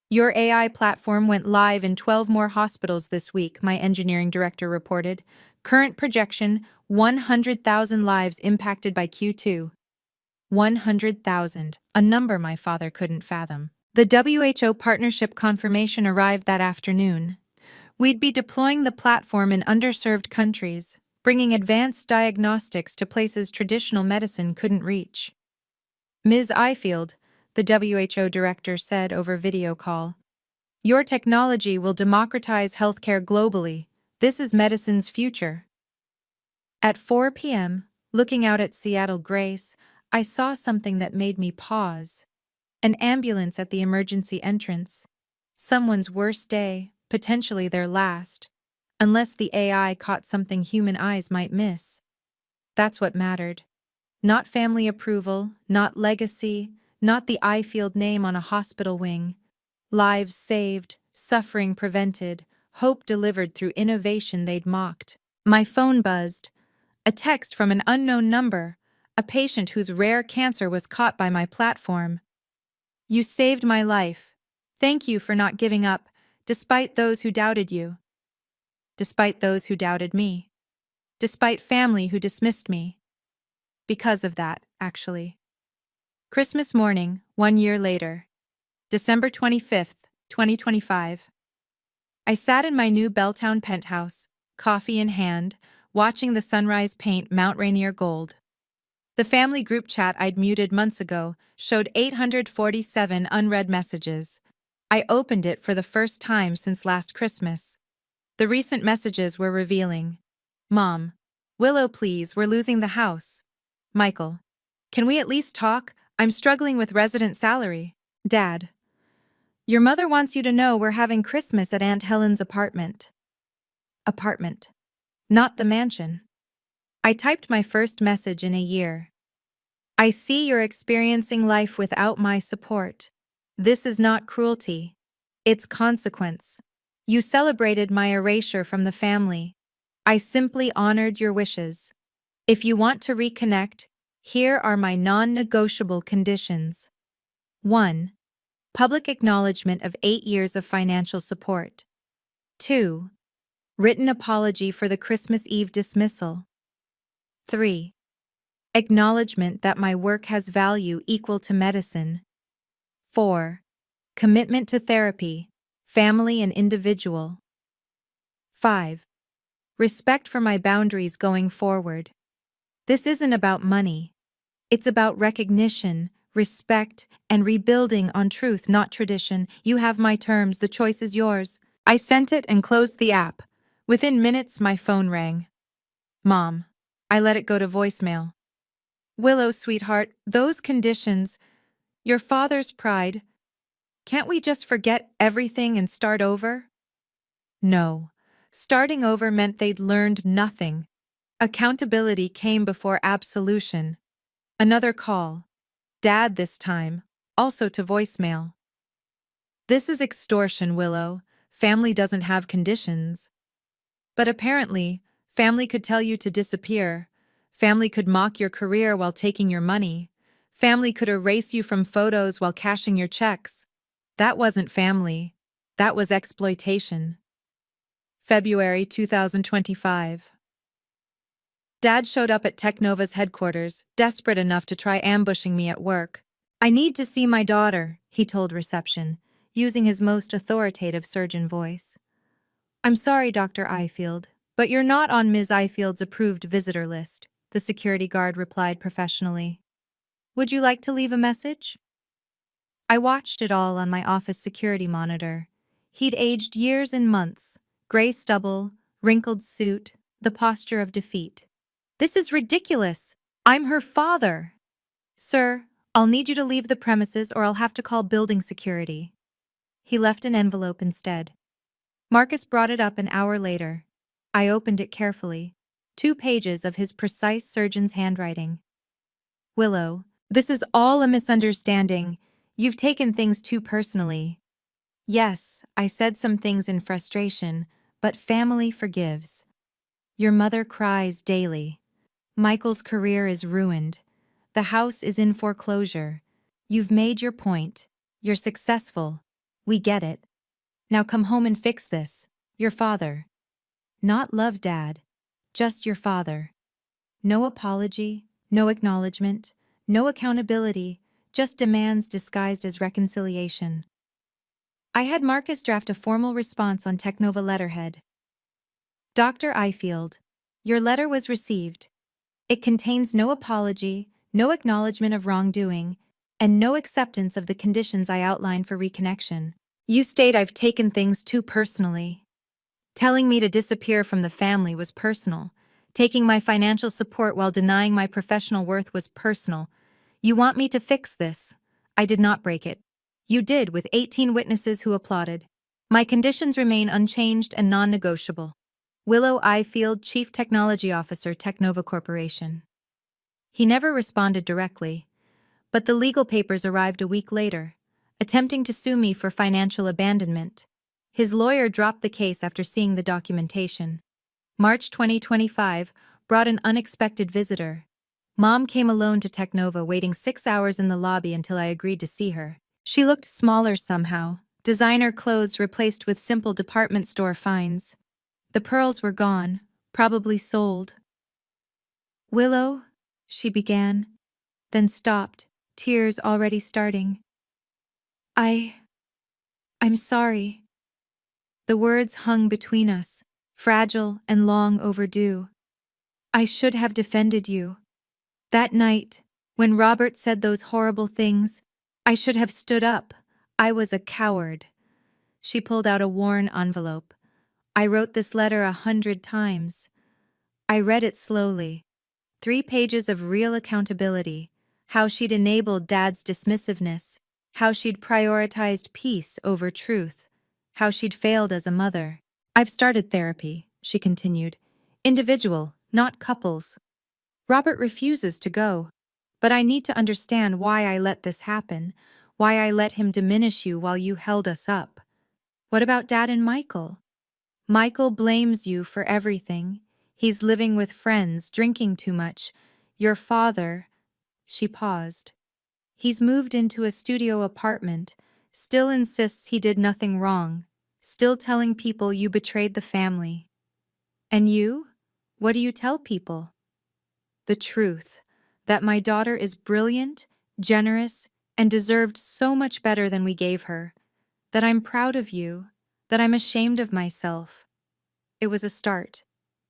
"Your AI platform went live in 12 more hospitals this week," my engineering director reported. "Current projection, 100,000 lives impacted by Q2. 100,000, a number my father couldn't fathom. The WHO partnership confirmation arrived that afternoon. We'd be deploying the platform in underserved countries, bringing advanced diagnostics to places traditional medicine couldn't reach. "Ms. Ifield," the WHO director said over video call, "your technology will democratize healthcare globally. This is medicine's future." At 4 p.m., looking out at Seattle Grace, I saw something that made me pause. An ambulance at the emergency entrance. Someone's worst day, potentially their last, unless the AI caught something human eyes might miss. That's what mattered. Not family approval, not legacy, not the Ifield name on a hospital wing. Lives saved, suffering prevented, hope delivered through innovation they'd mocked. My phone buzzed. A text from an unknown number, a patient whose rare cancer was caught by my platform. "You saved my life. Thank you for not giving up, despite those who doubted you. Despite those who doubted me. Despite family who dismissed me. because of that, actually. Christmas morning, 1 year later. December 25th, 2025. I sat in my new Belltown penthouse, coffee in hand, watching the sunrise paint Mount Rainier gold. The family group chat I'd muted months ago showed 847 unread messages. I opened it for the first time since last Christmas. The recent messages were revealing. Mom, Willow, please, we're losing the house. Michael, can we at least talk? I'm struggling with resident salary. Dad, your mother wants you to know we're having Christmas at Aunt Helen's apartment. Apartment. Not the mansion. I typed my first message in a year. I see you're experiencing life without my support. This is not cruelty. It's consequence. You celebrated my erasure from the family. I simply honored your wishes. If you want to reconnect, here are my non-negotiable conditions. 1. Public acknowledgement of 8 years of financial support. 2. Written apology for the Christmas Eve dismissal. 3. Acknowledgement that my work has value equal to medicine. 4. Commitment to therapy, family and individual. 5. Respect for my boundaries going forward. This isn't about money. It's about recognition, respect, and rebuilding on truth, not tradition. You have my terms, the choice is yours. I sent it and closed the app. Within minutes, my phone rang. Mom. I let it go to voicemail. Willow, sweetheart, those conditions, your father's pride, can't we just forget everything and start over? No. Starting over meant they'd learned nothing. Accountability came before absolution. Another call. Dad this time, also to voicemail. This is extortion, Willow. Family doesn't have conditions. But apparently, family could tell you to disappear. Family could mock your career while taking your money. Family could erase you from photos while cashing your checks. That wasn't family. That was exploitation. February 2025. Dad showed up at Technova's headquarters, desperate enough to try ambushing me at work. I need to see my daughter, he told reception, using his most authoritative surgeon voice. I'm sorry, Dr. Ifield, but you're not on Ms. Ifield's approved visitor list, the security guard replied professionally. Would you like to leave a message? I watched it all on my office security monitor. He'd aged years and months, gray stubble, wrinkled suit, the posture of defeat. This is ridiculous. I'm her father. Sir, I'll need you to leave the premises or I'll have to call building security. He left an envelope instead. Marcus brought it up an hour later. I opened it carefully. 2 pages of his precise surgeon's handwriting. Willow, this is all a misunderstanding. You've taken things too personally. Yes, I said some things in frustration, but family forgives. Your mother cries daily. Michael's career is ruined. The house is in foreclosure. You've made your point. You're successful. We get it. Now come home and fix this. Your father. Not love, Dad. Just your father. No apology, no acknowledgement, no accountability, just demands disguised as reconciliation. I had Marcus draft a formal response on Technova letterhead. Dr. Ifield, your letter was received. It contains no apology, no acknowledgement of wrongdoing, and no acceptance of the conditions I outlined for reconnection. You state I've taken things too personally. Telling me to disappear from the family was personal. Taking my financial support while denying my professional worth was personal. You want me to fix this. I did not break it. You did, with 18 witnesses who applauded. My conditions remain unchanged and non-negotiable. Willow Ifield, Chief Technology Officer, Technova Corporation. He never responded directly, but the legal papers arrived a week later, attempting to sue me for financial abandonment. His lawyer dropped the case after seeing the documentation. March 2025 brought an unexpected visitor. Mom came alone to Technova, waiting 6 hours in the lobby until I agreed to see her. She looked smaller somehow, designer clothes replaced with simple department store finds. The pearls were gone, probably sold. Willow, she began, then stopped, tears already starting. I. I'm sorry. The words hung between us, fragile and long overdue. I should have defended you. That night, when Robert said those horrible things, I should have stood up. I was a coward. She pulled out a worn envelope. I wrote this letter 100 times. I read it slowly. 3 pages of real accountability. How she'd enabled Dad's dismissiveness. How she'd prioritized peace over truth. How she'd failed as a mother. I've started therapy, she continued. Individual, not couples. Robert refuses to go. But I need to understand why I let this happen, why I let him diminish you while you held us up. What about Dad and Michael? Michael blames you for everything. He's living with friends, drinking too much. Your father. She paused. He's moved into a studio apartment, still insists he did nothing wrong, still telling people you betrayed the family. And you? What do you tell people? The truth, that my daughter is brilliant, generous, and deserved so much better than we gave her, that I'm proud of you, that I'm ashamed of myself. It was a start.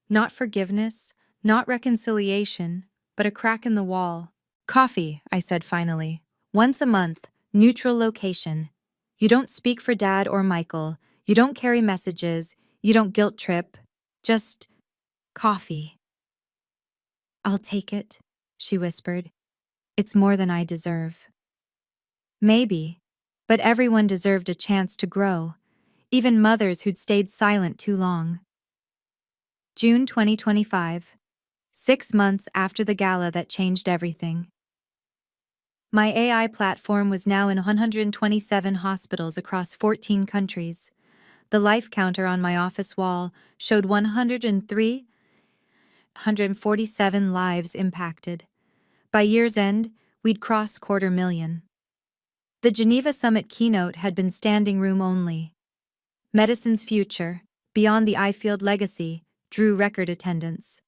Not forgiveness, not reconciliation, but a crack in the wall. Coffee, I said finally. Once a month, neutral location. You don't speak for Dad or Michael. You don't carry messages. You don't guilt trip. Just coffee. I'll take it, she whispered. It's more than I deserve. Maybe, but everyone deserved a chance to grow, even mothers who'd stayed silent too long. June 2025, 6 months after the gala that changed everything. My AI platform was now in 127 hospitals across 14 countries. The life counter on my office wall showed 147 lives impacted. By year's end, we'd cross 250,000. The Geneva Summit keynote had been standing room only. Medicine's future, beyond the eye-field legacy, drew record attendance.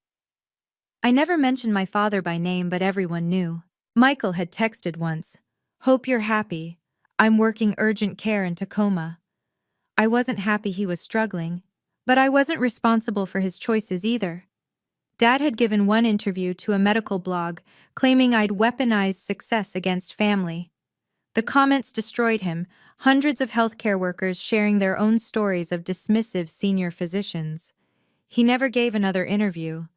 I never mentioned my father by name, but everyone knew. Michael had texted once, "Hope you're happy. I'm working urgent care in Tacoma." I wasn't happy he was struggling, but I wasn't responsible for his choices either. Dad had given one interview to a medical blog, claiming I'd weaponized success against family. The comments destroyed him, hundreds of healthcare workers sharing their own stories of dismissive senior physicians. He never gave another interview.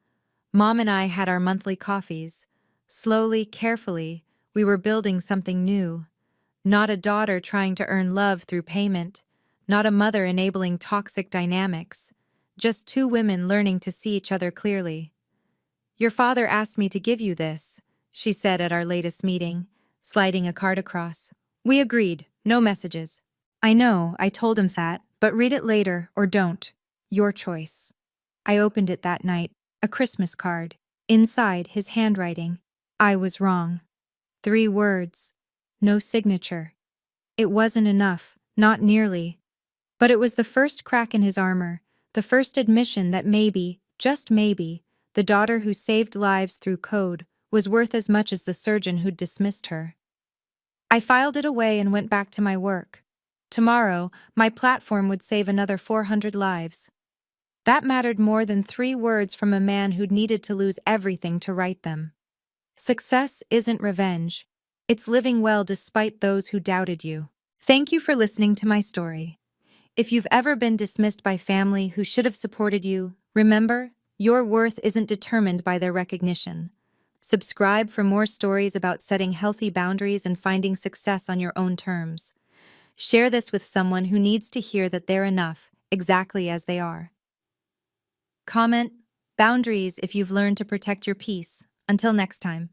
Mom and I had our monthly coffees. Slowly, carefully, we were building something new. Not a daughter trying to earn love through payment, not a mother enabling toxic dynamics, just 2 women learning to see each other clearly. "Your father asked me to give you this," she said at our latest meeting, sliding a card across. "We agreed, no messages." "I know, I told him that, but read it later or don't. Your choice." I opened it that night, a Christmas card. Inside, his handwriting. I was wrong. 3 words. No signature. It wasn't enough, not nearly. But it was the first crack in his armor, the first admission that maybe, just maybe, the daughter who saved lives through code was worth as much as the surgeon who'd dismissed her. I filed it away and went back to my work. Tomorrow, my platform would save another 400 lives. That mattered more than 3 words from a man who'd needed to lose everything to write them. Success isn't revenge. It's living well despite those who doubted you. Thank you for listening to my story. If you've ever been dismissed by family who should have supported you, remember, your worth isn't determined by their recognition. Subscribe for more stories about setting healthy boundaries and finding success on your own terms. Share this with someone who needs to hear that they're enough, exactly as they are. Comment, boundaries if you've learned to protect your peace. Until next time.